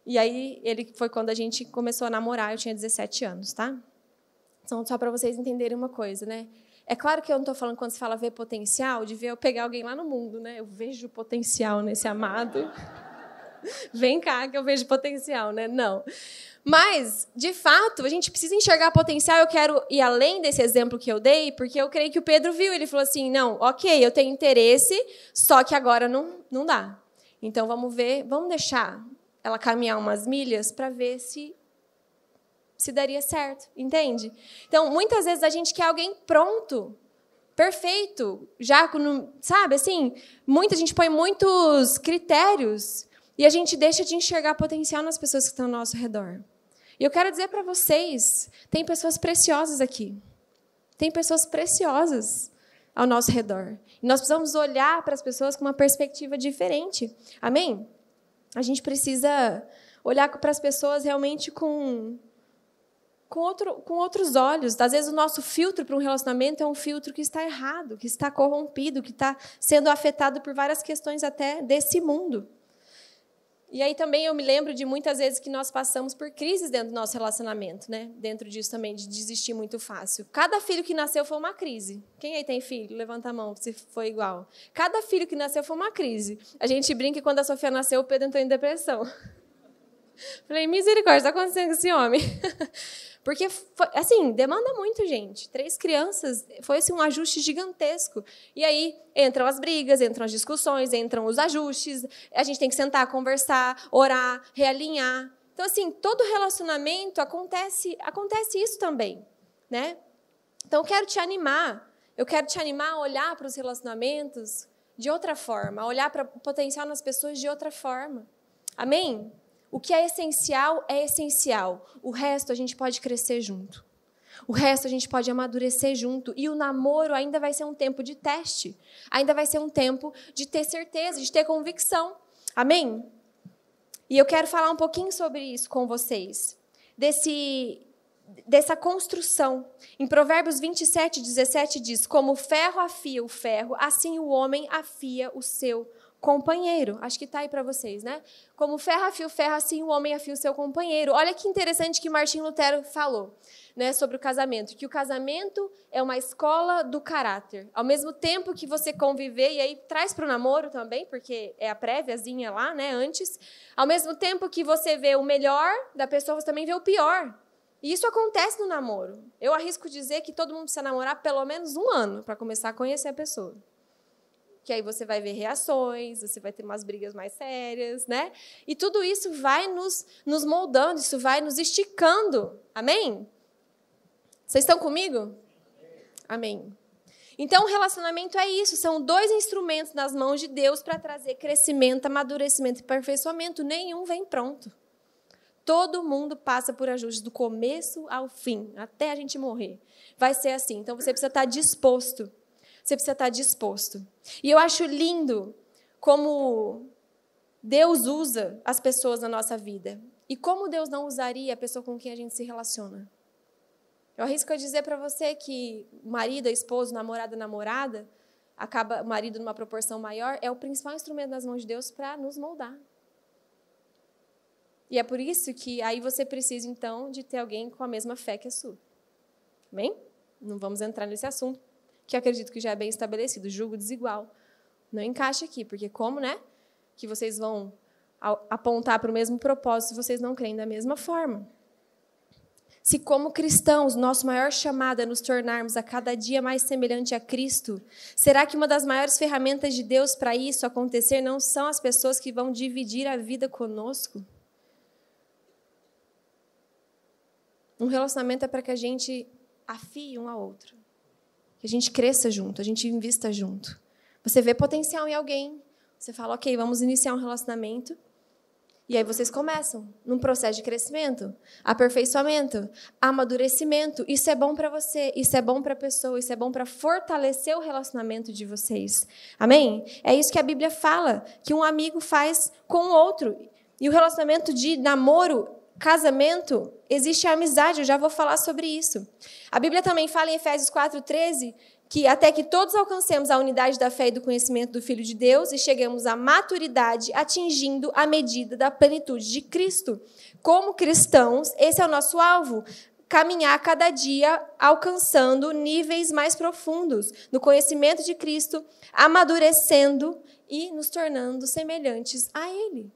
E aí, foi quando a gente começou a namorar, eu tinha 17 anos, tá? Então, só para vocês entenderem uma coisa, né? É claro que eu não estou falando, quando se fala ver potencial, de ver eu pegar alguém lá no mundo, né? Eu vejo potencial nesse amado. Vem cá que eu vejo potencial, né? Não. Mas, de fato, a gente precisa enxergar potencial. Eu quero ir além desse exemplo que eu dei, porque eu creio que o Pedro viu. Ele falou assim, não, ok, eu tenho interesse, só que agora não dá. Então, vamos deixar ela caminhar umas milhas para ver se daria certo, entende? Então, muitas vezes a gente quer alguém pronto, perfeito, já, sabe, assim, a gente põe muitos critérios e a gente deixa de enxergar potencial nas pessoas que estão ao nosso redor. E eu quero dizer para vocês, tem pessoas preciosas aqui, tem pessoas preciosas ao nosso redor. E nós precisamos olhar para as pessoas com uma perspectiva diferente, amém? A gente precisa olhar para as pessoas realmente com outros olhos. Às vezes, o nosso filtro para um relacionamento é um filtro que está errado, que está corrompido, que está sendo afetado por várias questões até desse mundo. E aí também eu me lembro de muitas vezes que nós passamos por crises dentro do nosso relacionamento, né? Dentro disso também, de desistir muito fácil. Cada filho que nasceu foi uma crise. Quem aí tem filho? Levanta a mão se foi igual. Cada filho que nasceu foi uma crise. A gente brinca que quando a Sofia nasceu, o Pedro entrou em depressão. Falei, misericórdia, está acontecendo com esse homem? Porque, assim, demanda muito, gente. 3 crianças, foi assim, um ajuste gigantesco. E aí entram as brigas, entram as discussões, entram os ajustes. A gente tem que sentar, conversar, orar, realinhar. Então, assim, todo relacionamento acontece isso também, né? Então, eu quero te animar a olhar para os relacionamentos de outra forma, a olhar para o potencial nas pessoas de outra forma. Amém? O que é essencial é essencial. O resto a gente pode crescer junto. O resto a gente pode amadurecer junto. E o namoro ainda vai ser um tempo de teste. Ainda vai ser um tempo de ter certeza, de ter convicção. Amém? E eu quero falar um pouquinho sobre isso com vocês. Dessa construção. Em Provérbios 27:17 diz, como o ferro afia o ferro, assim o homem afia o seu companheiro. Acho que está aí para vocês, né? Como o ferro afia o ferro, assim o homem afia o seu companheiro. Olha que interessante que Martim Lutero falou, né, sobre o casamento, que o casamento é uma escola do caráter. Ao mesmo tempo que você conviver, e aí traz para o namoro também, porque é a préviazinha lá, né, antes. Ao mesmo tempo que você vê o melhor da pessoa, você também vê o pior. E isso acontece no namoro. Eu arrisco dizer que todo mundo precisa namorar pelo menos 1 ano para começar a conhecer a pessoa. Que aí você vai ver reações, você vai ter umas brigas mais sérias, né? E tudo isso vai nos moldando, isso vai nos esticando. Amém? Vocês estão comigo? Amém. Então, o relacionamento é isso. São 2 instrumentos nas mãos de Deus para trazer crescimento, amadurecimento e aperfeiçoamento. Nenhum vem pronto. Todo mundo passa por ajustes do começo ao fim, até a gente morrer. Vai ser assim. Então, você precisa estar disposto. Você precisa estar disposto. E eu acho lindo como Deus usa as pessoas na nossa vida. E como Deus não usaria a pessoa com quem a gente se relaciona. Eu arrisco a dizer para você que o marido, a esposa, o namorado, a namorada, o marido numa proporção maior, é o principal instrumento nas mãos de Deus para nos moldar. E é por isso que aí você precisa, então, de ter alguém com a mesma fé que a sua. Amém? Não vamos entrar nesse assunto. que eu acredito que já é bem estabelecido, julgo desigual. Não encaixa aqui, porque como, né, que vocês vão apontar para o mesmo propósito se vocês não creem da mesma forma? Se, como cristãos, nosso maior chamado é nos tornarmos a cada dia mais semelhante a Cristo, será que uma das maiores ferramentas de Deus para isso acontecer não são as pessoas que vão dividir a vida conosco? Um relacionamento é para que a gente afie um ao outro, que a gente cresça junto, a gente invista junto. Você vê potencial em alguém, você fala, ok, vamos iniciar um relacionamento, e aí vocês começam num processo de crescimento, aperfeiçoamento, amadurecimento. Isso é bom para você, isso é bom para a pessoa, isso é bom para fortalecer o relacionamento de vocês. Amém? É isso que a Bíblia fala, que um amigo faz com o outro. E o relacionamento de namoro, casamento, existe a amizade, eu já vou falar sobre isso. A Bíblia também fala em Efésios 4:13, que até que todos alcancemos a unidade da fé e do conhecimento do Filho de Deus e cheguemos à maturidade, atingindo a medida da plenitude de Cristo. Como cristãos, esse é o nosso alvo, caminhar cada dia alcançando níveis mais profundos no conhecimento de Cristo, amadurecendo e nos tornando semelhantes a Ele.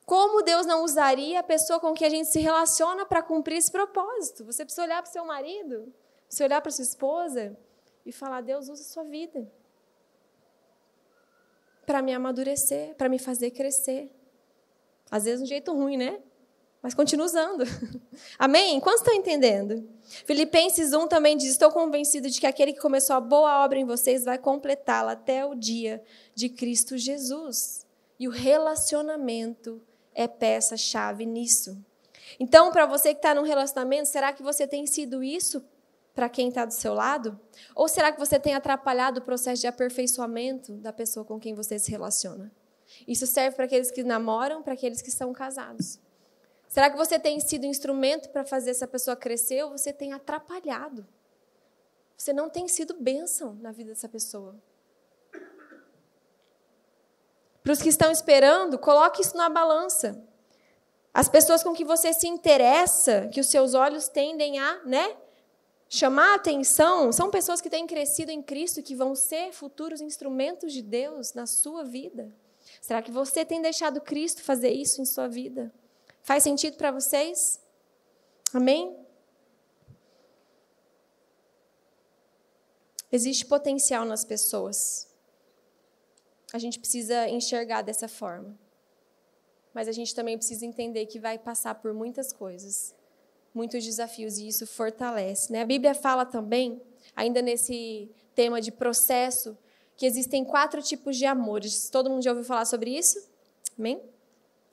Como Deus não usaria a pessoa com quem a gente se relaciona para cumprir esse propósito? Você precisa olhar para o seu marido, você olhar para a sua esposa e falar, Deus usa a sua vida para me amadurecer, para me fazer crescer. Às vezes de um jeito ruim, né? Mas continua usando. Amém? Quantos estão entendendo? Filipenses 1 também diz, estou convencido de que aquele que começou a boa obra em vocês vai completá-la até o dia de Cristo Jesus. E o relacionamento é peça-chave nisso. Então, para você que está num relacionamento, será que você tem sido isso para quem está do seu lado? Ou será que você tem atrapalhado o processo de aperfeiçoamento da pessoa com quem você se relaciona? Isso serve para aqueles que namoram, para aqueles que são casados. Será que você tem sido instrumento para fazer essa pessoa crescer ou você tem atrapalhado? Você não tem sido bênção na vida dessa pessoa. Para os que estão esperando, coloque isso na balança. As pessoas com que você se interessa, que os seus olhos tendem a, chamar a atenção, são pessoas que têm crescido em Cristo e que vão ser futuros instrumentos de Deus na sua vida. Será que você tem deixado Cristo fazer isso em sua vida? Faz sentido para vocês? Amém? Existe potencial nas pessoas. A gente precisa enxergar dessa forma. Mas a gente também precisa entender que vai passar por muitas coisas, muitos desafios, e isso fortalece. A Bíblia fala também, ainda nesse tema de processo, que existem 4 tipos de amores. Todo mundo já ouviu falar sobre isso? Amém?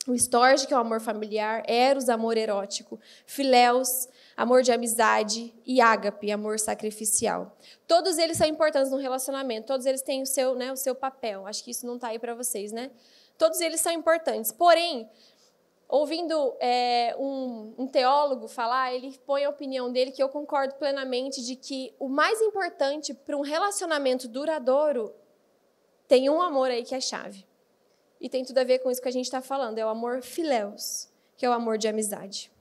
O storge, que é o amor familiar, eros, amor erótico, filéus, amor de amizade, e ágape, amor sacrificial. Todos eles são importantes no relacionamento, todos eles têm o seu papel. Acho que isso não está aí para vocês, né? Todos eles são importantes. Porém, ouvindo um teólogo falar, ele põe a opinião dele, que eu concordo plenamente, de que o mais importante para um relacionamento duradouro tem um amor aí que é chave. E tem tudo a ver com isso que a gente está falando. É o amor filéus, que é o amor de amizade.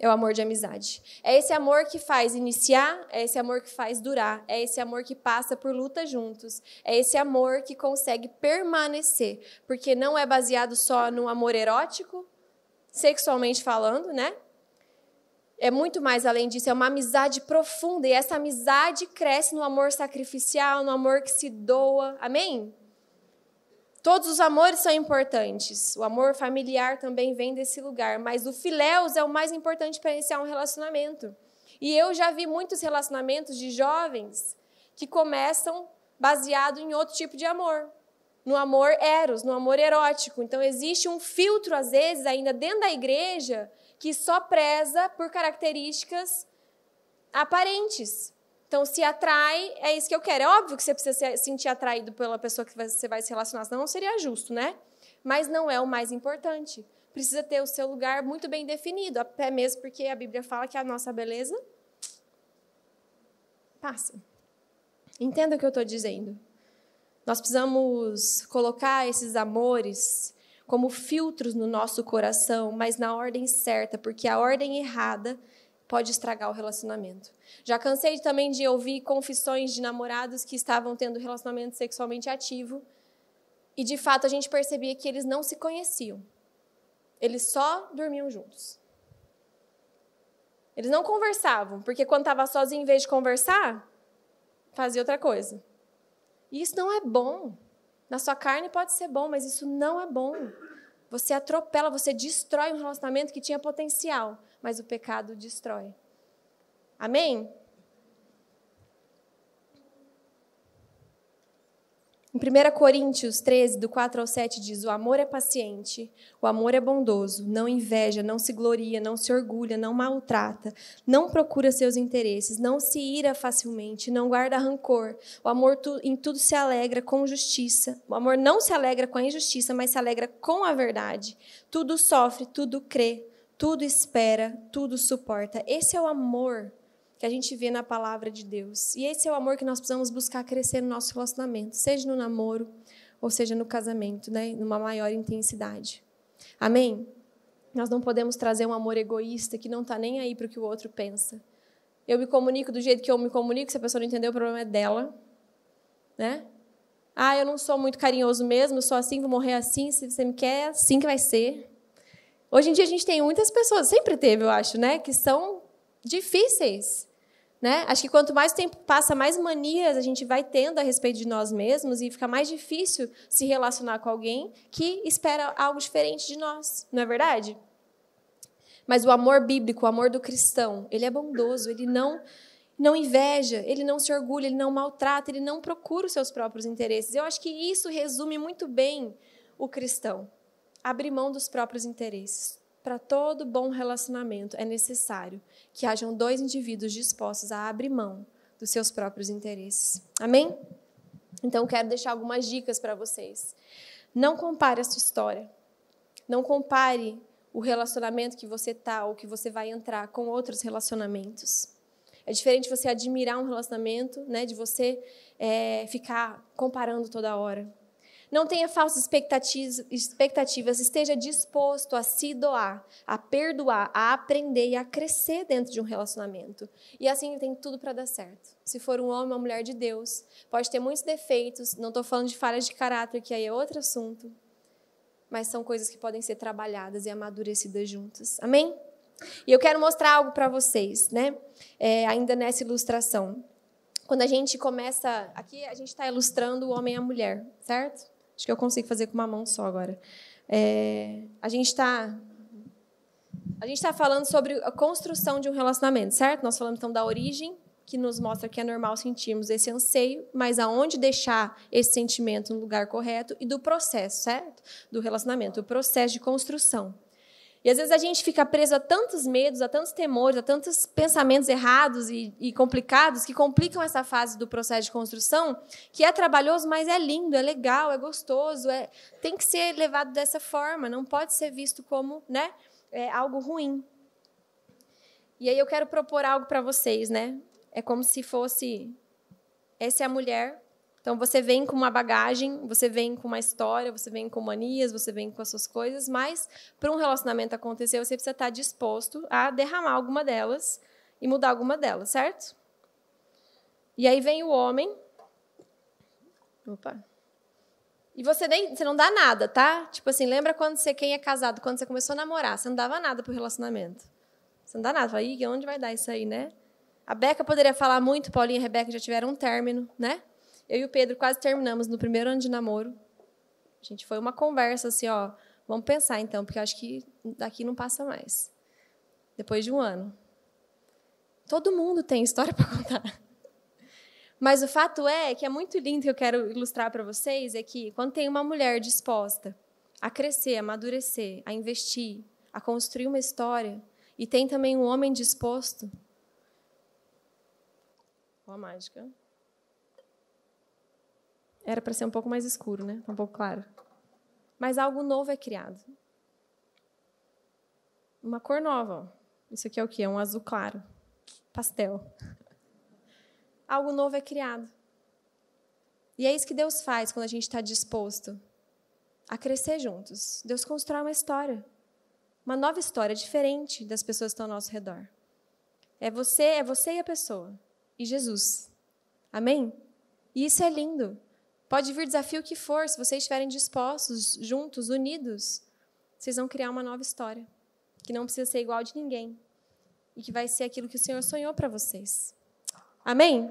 É o amor de amizade. É esse amor que faz iniciar, é esse amor que faz durar, é esse amor que passa por luta juntos, é esse amor que consegue permanecer, porque não é baseado só no amor erótico, sexualmente falando, É muito mais além disso, é uma amizade profunda, e essa amizade cresce no amor sacrificial, no amor que se doa. Amém? Todos os amores são importantes. O amor familiar também vem desse lugar. Mas o filéus é o mais importante para iniciar um relacionamento. E eu já vi muitos relacionamentos de jovens que começam baseado em outro tipo de amor. No amor eros, no amor erótico. Então, existe um filtro, às vezes, ainda dentro da igreja, que só preza por características aparentes. Então, se atrai, é isso que eu quero. É óbvio que você precisa se sentir atraído pela pessoa que você vai se relacionar, senão não seria justo, Mas não é o mais importante. Precisa ter o seu lugar muito bem definido, até mesmo porque a Bíblia fala que a nossa beleza passa. Entenda o que eu estou dizendo. Nós precisamos colocar esses amores como filtros no nosso coração, mas na ordem certa, porque a ordem errada pode estragar o relacionamento. Já cansei também de ouvir confissões de namorados que estavam tendo relacionamento sexualmente ativo e, de fato, a gente percebia que eles não se conheciam. Eles só dormiam juntos. Eles não conversavam, porque quando estava sozinho, em vez de conversar, fazia outra coisa. E isso não é bom. Na sua carne pode ser bom, mas isso não é bom. Você atropela, você destrói um relacionamento que tinha potencial, mas o pecado destrói. Amém? Em 1 Coríntios 13, do 4 ao 7, diz: o amor é paciente, o amor é bondoso, não inveja, não se gloria, não se orgulha, não maltrata, não procura seus interesses, não se ira facilmente, não guarda rancor. O amor em tudo se alegra com justiça. O amor não se alegra com a injustiça, mas se alegra com a verdade. Tudo sofre, tudo crê, tudo espera, tudo suporta. Esse é o amor que a gente vê na palavra de Deus. E esse é o amor que nós precisamos buscar crescer no nosso relacionamento, seja no namoro ou seja no casamento, né? Numa maior intensidade. Amém? Nós não podemos trazer um amor egoísta que não está nem aí para o que o outro pensa. Eu me comunico do jeito que eu me comunico, se a pessoa não entender, o problema é dela. Né? Ah, eu não sou muito carinhoso mesmo, eu sou assim, vou morrer assim, se você me quer, assim que vai ser. Hoje em dia a gente tem muitas pessoas, sempre teve, eu acho, né? Que são difíceis. Né? Acho que quanto mais o tempo passa, mais manias a gente vai tendo a respeito de nós mesmos e fica mais difícil se relacionar com alguém que espera algo diferente de nós. Não é verdade? Mas o amor bíblico, o amor do cristão, ele é bondoso, ele não inveja, ele não se orgulha, ele não maltrata, ele não procura os seus próprios interesses. Eu acho que isso resume muito bem o cristão. Abrir mão dos próprios interesses. Para todo bom relacionamento, é necessário que hajam dois indivíduos dispostos a abrir mão dos seus próprios interesses. Amém? Então, quero deixar algumas dicas para vocês. Não compare a sua história. Não compare o relacionamento que você está ou que você vai entrar com outros relacionamentos. É diferente você admirar um relacionamento, né, de você ficar comparando toda hora. Não tenha falsas expectativas, esteja disposto a se doar, a perdoar, a aprender e a crescer dentro de um relacionamento. E assim tem tudo para dar certo. Se for um homem ou uma mulher de Deus, pode ter muitos defeitos, não estou falando de falhas de caráter, que aí é outro assunto, mas são coisas que podem ser trabalhadas e amadurecidas juntas. Amém? E eu quero mostrar algo para vocês, né? Ainda nessa ilustração. Quando a gente começa... Aqui a gente está ilustrando o homem e a mulher, certo? Acho que eu consigo fazer com uma mão só agora. A gente está falando sobre a construção de um relacionamento, certo? Nós falamos, então, da origem, que nos mostra que é normal sentirmos esse anseio, mas aonde deixar esse sentimento no lugar correto, e do processo, certo? Do relacionamento, o processo de construção. E, às vezes, a gente fica preso a tantos medos, a tantos temores, a tantos pensamentos errados e complicados que complicam essa fase do processo de construção, que é trabalhoso, mas é lindo, é legal, é gostoso, tem que ser levado dessa forma, não pode ser visto como, né, algo ruim. E aí eu quero propor algo para vocês, né? É como se fosse... Essa é a mulher. Então, você vem com uma bagagem, você vem com uma história, você vem com manias, você vem com as suas coisas, mas para um relacionamento acontecer, você precisa estar disposto a derramar alguma delas e mudar alguma delas, certo? E aí vem o homem. Opa. E você não dá nada, tá? Tipo assim, lembra quem é casado, quando você começou a namorar, você não dava nada pro relacionamento. Você não dá nada. Fala, ih, onde vai dar isso aí, né? A Beca poderia falar muito, Paulinha e a Rebeca já tiveram um término, né? Eu e o Pedro quase terminamos no primeiro ano de namoro. A gente foi uma conversa assim, ó, vamos pensar então, porque eu acho que daqui não passa mais. Depois de um ano. Todo mundo tem história para contar. Mas o fato é que é muito lindo, que eu quero ilustrar para vocês, é que quando tem uma mulher disposta a crescer, a amadurecer, a investir, a construir uma história, e tem também um homem disposto... Olha a mágica. Era para ser um pouco mais escuro, né? Um pouco claro. Mas algo novo é criado. Uma cor nova. Ó. Isso aqui é o quê? É um azul claro. Pastel. Algo novo é criado. E é isso que Deus faz quando a gente está disposto a crescer juntos. Deus constrói uma história. Uma nova história, diferente das pessoas que estão ao nosso redor. É você e a pessoa. E Jesus. Amém? E isso é lindo. Pode vir desafio que for, se vocês estiverem dispostos, juntos, unidos, vocês vão criar uma nova história, que não precisa ser igual de ninguém, e que vai ser aquilo que o Senhor sonhou para vocês. Amém?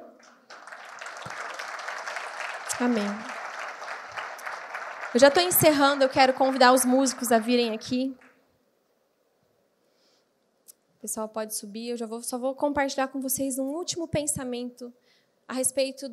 Amém. Eu já estou encerrando, eu quero convidar os músicos a virem aqui. O pessoal pode subir, só vou compartilhar com vocês um último pensamento a respeito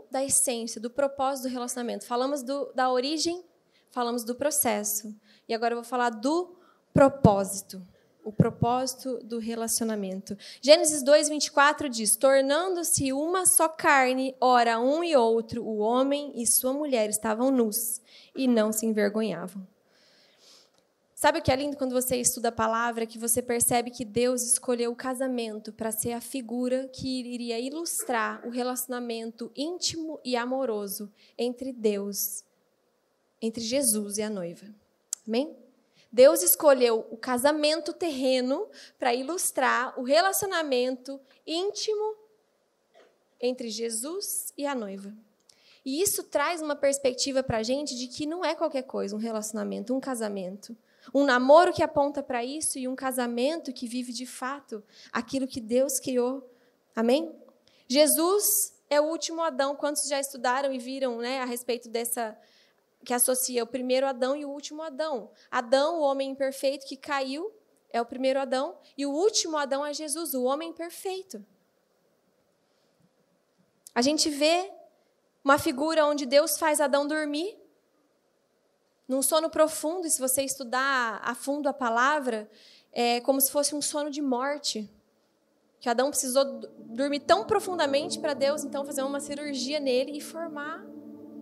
da essência, do propósito do relacionamento. Falamos da origem, falamos do processo. E agora eu vou falar do propósito. O propósito do relacionamento. Gênesis 2:24 diz: tornando-se uma só carne, ora um e outro, o homem e sua mulher estavam nus e não se envergonhavam. Sabe o que é lindo quando você estuda a palavra? Que você percebe que Deus escolheu o casamento para ser a figura que iria ilustrar o relacionamento íntimo e amoroso entre Deus, entre Jesus e a noiva. Amém? Deus escolheu o casamento terreno para ilustrar o relacionamento íntimo entre Jesus e a noiva. E isso traz uma perspectiva para a gente de que não é qualquer coisa um relacionamento, um casamento. Um namoro que aponta para isso e um casamento que vive de fato aquilo que Deus criou. Amém? Jesus é o último Adão. Quantos já estudaram e viram, né, a respeito dessa... que associa o primeiro Adão e o último Adão. Adão, o homem imperfeito que caiu, é o primeiro Adão. E o último Adão é Jesus, o homem perfeito. A gente vê uma figura onde Deus faz Adão dormir, num sono profundo, e se você estudar a fundo a palavra, é como se fosse um sono de morte. Que Adão precisou dormir tão profundamente para Deus, então, fazer uma cirurgia nele e formar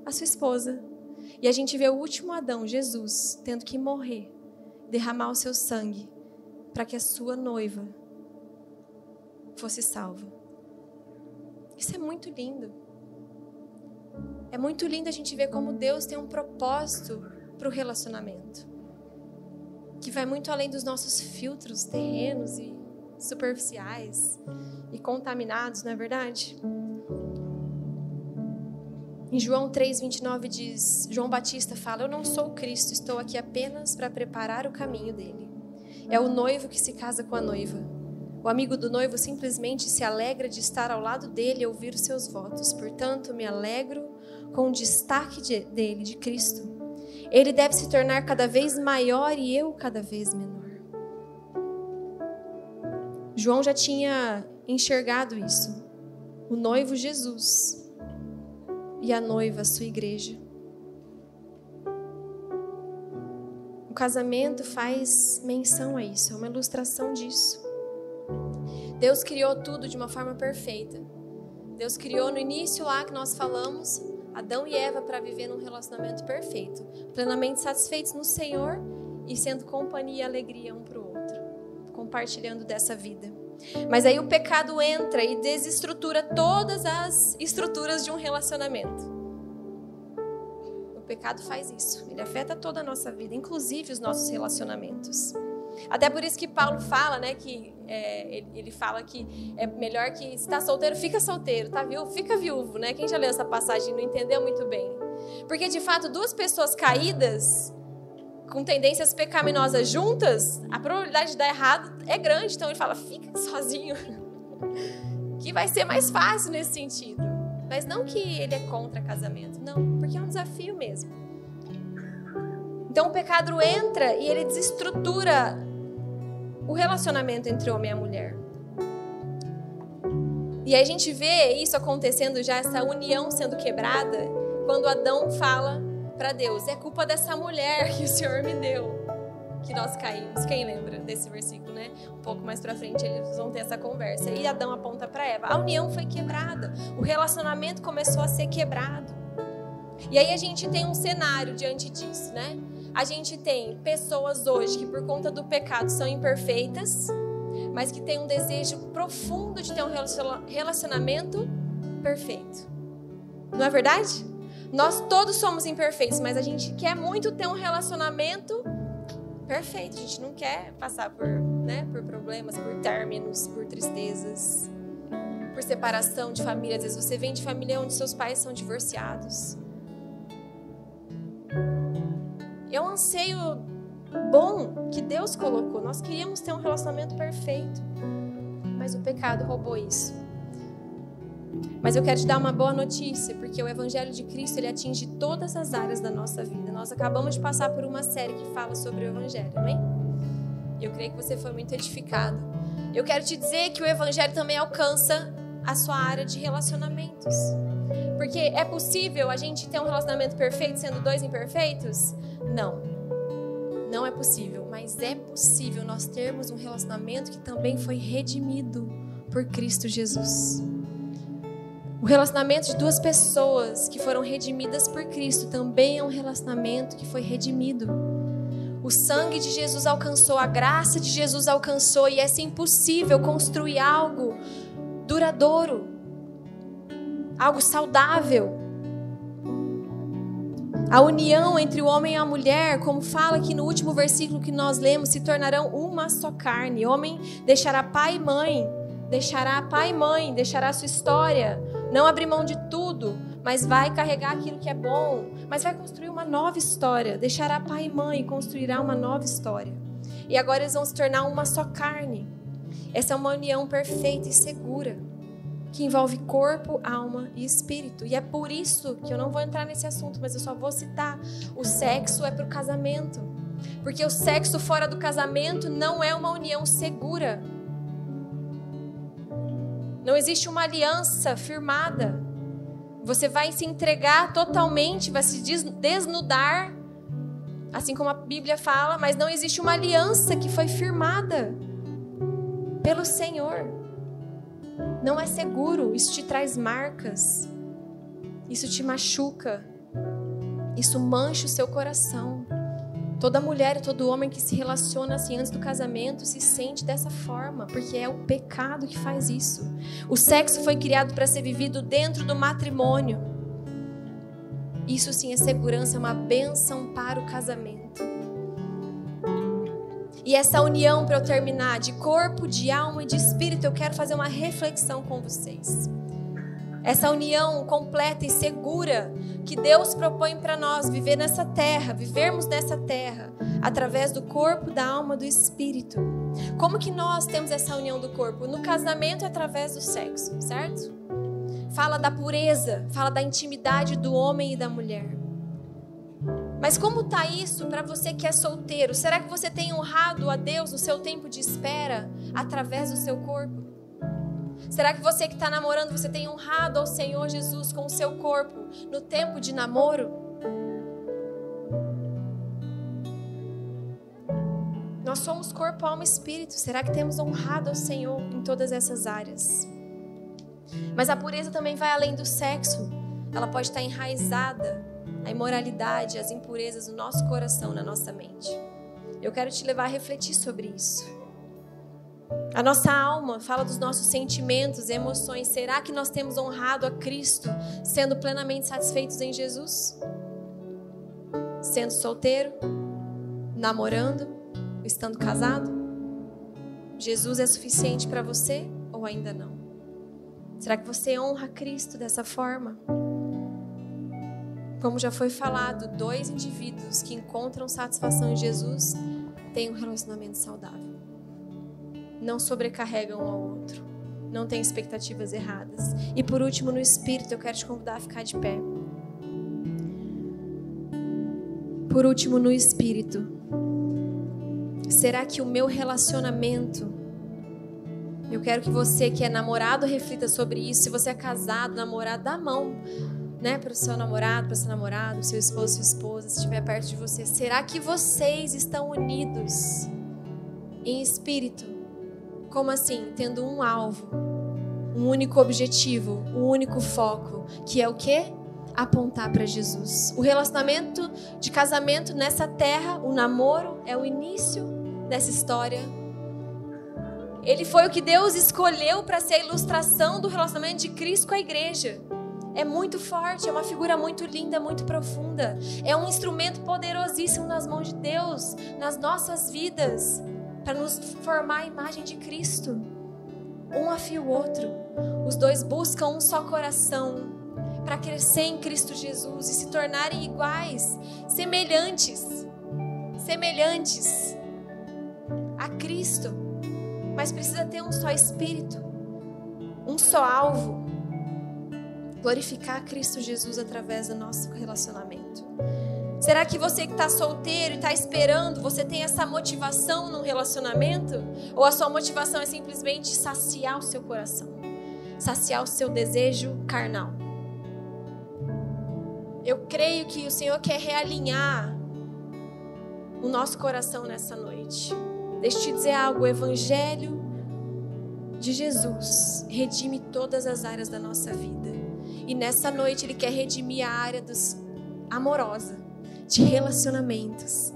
a sua esposa. E a gente vê o último Adão, Jesus, tendo que morrer, derramar o seu sangue, para que a sua noiva fosse salva. Isso é muito lindo. É muito lindo a gente ver como Deus tem um propósito para o relacionamento, que vai muito além dos nossos filtros terrenos e superficiais e contaminados, não é verdade? Em João 3:29 diz, João Batista fala: eu não sou o Cristo, estou aqui apenas para preparar o caminho dele. É o noivo que se casa com a noiva. O amigo do noivo simplesmente se alegra de estar ao lado dele e ouvir os seus votos. Portanto, me alegro com o destaque dele, de Cristo. Ele deve se tornar cada vez maior e eu cada vez menor. João já tinha enxergado isso. O noivo Jesus e a noiva, a sua igreja. O casamento faz menção a isso, é uma ilustração disso. Deus criou tudo de uma forma perfeita. Deus criou no início lá que nós falamos, Adão e Eva para viver num relacionamento perfeito, plenamente satisfeitos no Senhor e sendo companhia e alegria um para o outro, compartilhando dessa vida. Mas aí o pecado entra e desestrutura todas as estruturas de um relacionamento. O pecado faz isso, ele afeta toda a nossa vida, inclusive os nossos relacionamentos. Até por isso que Paulo fala, né, que ele fala que é melhor que se está solteiro, fica solteiro, tá viúvo, fica viúvo, né? Quem já leu essa passagem e não entendeu muito bem. Porque, de fato, duas pessoas caídas, com tendências pecaminosas juntas, a probabilidade de dar errado é grande. Então ele fala, fica sozinho, que vai ser mais fácil nesse sentido. Mas não que ele é contra casamento, não, porque é um desafio mesmo. Então o pecado entra e ele desestrutura o relacionamento entre o homem e a mulher. E aí a gente vê isso acontecendo já, essa união sendo quebrada, quando Adão fala para Deus, é culpa dessa mulher que o Senhor me deu, que nós caímos. Quem lembra desse versículo, né? Um pouco mais para frente eles vão ter essa conversa. E Adão aponta para Eva. A união foi quebrada, o relacionamento começou a ser quebrado. E aí a gente tem um cenário diante disso, né? A gente tem pessoas hoje que por conta do pecado são imperfeitas, mas que têm um desejo profundo de ter um relacionamento perfeito. Não é verdade? Nós todos somos imperfeitos, mas a gente quer muito ter um relacionamento perfeito. A gente não quer passar por né? Por problemas, por términos, por tristezas, por separação de família. Às vezes você vem de família onde seus pais são divorciados. É um anseio bom que Deus colocou. Nós queríamos ter um relacionamento perfeito, mas o pecado roubou isso. Mas eu quero te dar uma boa notícia, porque o Evangelho de Cristo, ele atinge todas as áreas da nossa vida. Nós acabamos de passar por uma série que fala sobre o Evangelho, amém? E eu creio que você foi muito edificado. Eu quero te dizer que o Evangelho também alcança a sua área de relacionamentos. Porque é possível a gente ter um relacionamento perfeito sendo dois imperfeitos? Não. Não é possível. Mas é possível nós termos um relacionamento que também foi redimido por Cristo Jesus. O relacionamento de duas pessoas que foram redimidas por Cristo também é um relacionamento que foi redimido. O sangue de Jesus alcançou, a graça de Jesus alcançou, e é impossível construir algo duradouro, algo saudável. A união entre o homem e a mulher, como fala aqui no último versículo que nós lemos, se tornarão uma só carne. O homem deixará pai e mãe, deixará sua história, não abrir mão de tudo, mas vai carregar aquilo que é bom, mas vai construir uma nova história, deixará pai e mãe e construirá uma nova história. E agora eles vão se tornar uma só carne. Essa é uma união perfeita e segura, que envolve corpo, alma e espírito. E é por isso que eu não vou entrar nesse assunto, mas eu só vou citar: o sexo é para o casamento, porque o sexo fora do casamento não é uma união segura. Não existe uma aliança firmada. Você vai se entregar totalmente, vai se desnudar, assim como a Bíblia fala, mas não existe uma aliança que foi firmada pelo Senhor. Não é seguro, isso te traz marcas, isso te machuca, isso mancha o seu coração. Toda mulher e todo homem que se relaciona assim antes do casamento se sente dessa forma, porque é o pecado que faz isso. O sexo foi criado para ser vivido dentro do matrimônio. Isso sim é segurança, é uma bênção para o casamento. E essa união, para eu terminar, de corpo, de alma e de espírito, eu quero fazer uma reflexão com vocês. Essa união completa e segura que Deus propõe para nós viver nessa terra, vivermos nessa terra, através do corpo, da alma, do espírito. Como que nós temos essa união do corpo? No casamento é através do sexo, certo? Fala da pureza, fala da intimidade do homem e da mulher. Mas como está isso para você que é solteiro? Será que você tem honrado a Deus no seu tempo de espera através do seu corpo? Será que você que está namorando, você tem honrado ao Senhor Jesus com o seu corpo no tempo de namoro? Nós somos corpo, alma e espírito. Será que temos honrado ao Senhor em todas essas áreas? Mas a pureza também vai além do sexo. Ela pode estar enraizada, a imoralidade, as impurezas no nosso coração, na nossa mente. Eu quero te levar a refletir sobre isso. A nossa alma fala dos nossos sentimentos, emoções. Será que nós temos honrado a Cristo, sendo plenamente satisfeitos em Jesus? Sendo solteiro, namorando, estando casado? Jesus é suficiente para você ou ainda não? Será que você honra a Cristo dessa forma? Como já foi falado, 2 indivíduos que encontram satisfação em Jesus têm um relacionamento saudável. Não sobrecarregam um ao outro. Não têm expectativas erradas. E por último, no espírito, eu quero te convidar a ficar de pé. Por último, no espírito. Será que o meu relacionamento... Eu quero que você que é namorado reflita sobre isso. Se você é casado, namorado, dá a mão, né, para o seu namorado, para o seu namorado, seu esposo, sua esposa, se estiver perto de você. Será que vocês estão unidos em espírito? Como assim? Tendo um alvo, um único objetivo, um único foco, que é o quê? Apontar para Jesus. O relacionamento de casamento nessa terra, o namoro, é o início dessa história. Ele foi o que Deus escolheu para ser a ilustração do relacionamento de Cristo com a igreja. É muito forte, é uma figura muito linda, muito profunda. É um instrumento poderosíssimo nas mãos de Deus, nas nossas vidas. para nos formar a imagem de Cristo. Um afia o outro. Os dois buscam um só coração para crescer em Cristo Jesus e se tornarem iguais, semelhantes a Cristo. Mas precisa ter um só espírito, um só alvo: glorificar Cristo Jesus através do nosso relacionamento. Será que você que está solteiro e está esperando, você tem essa motivação num relacionamento? Ou a sua motivação é simplesmente saciar o seu coração, saciar o seu desejo carnal? Eu creio que o Senhor quer realinhar o nosso coração nessa noite. Deixa eu te dizer algo: o Evangelho de Jesus redime todas as áreas da nossa vida. E nessa noite Ele quer redimir a área amorosa, de relacionamentos.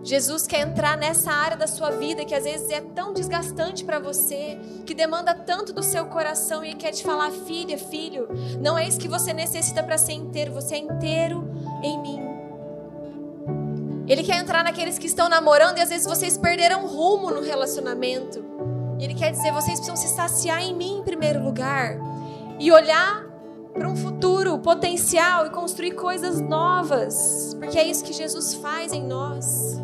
Jesus quer entrar nessa área da sua vida que às vezes é tão desgastante para você, que demanda tanto do seu coração, e Ele quer te falar: filha, filho, não é isso que você necessita para ser inteiro, você é inteiro em mim. Ele quer entrar naqueles que estão namorando e às vezes vocês perderam rumo no relacionamento. E Ele quer dizer: vocês precisam se saciar em mim em primeiro lugar e olhar para um futuro potencial e construir coisas novas, porque é isso que Jesus faz em nós.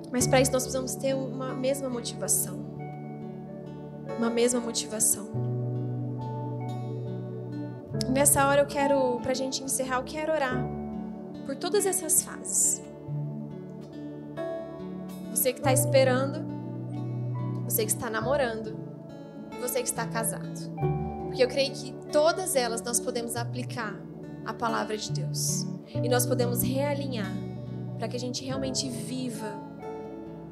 Mas para isso nós precisamos ter uma mesma motivação. Uma mesma motivação. Nessa hora pra gente encerrar, eu quero orar por todas essas fases. Você que está esperando, você que está namorando, você que está casado. Porque eu creio que todas elas nós podemos aplicar a palavra de Deus. E nós podemos realinhar para que a gente realmente viva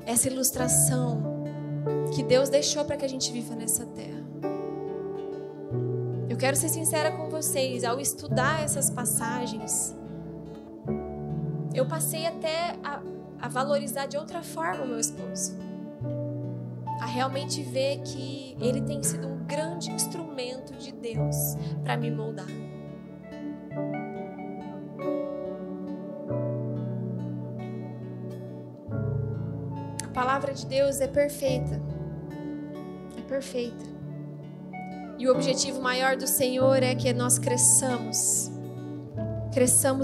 essa ilustração que Deus deixou para que a gente viva nessa terra. Eu quero ser sincera com vocês: ao estudar essas passagens, eu passei até a valorizar de outra forma o meu esposo. A realmente ver que ele tem sido um grande instrumento de Deus para me moldar. A palavra de Deus é perfeita. É perfeita. E o objetivo maior do Senhor é que nós cresçamos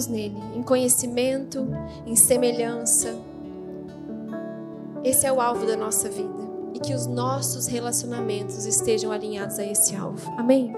nele, em conhecimento, em semelhança. Esse é o alvo da nossa vida. E que os nossos relacionamentos estejam alinhados a esse alvo. Amém?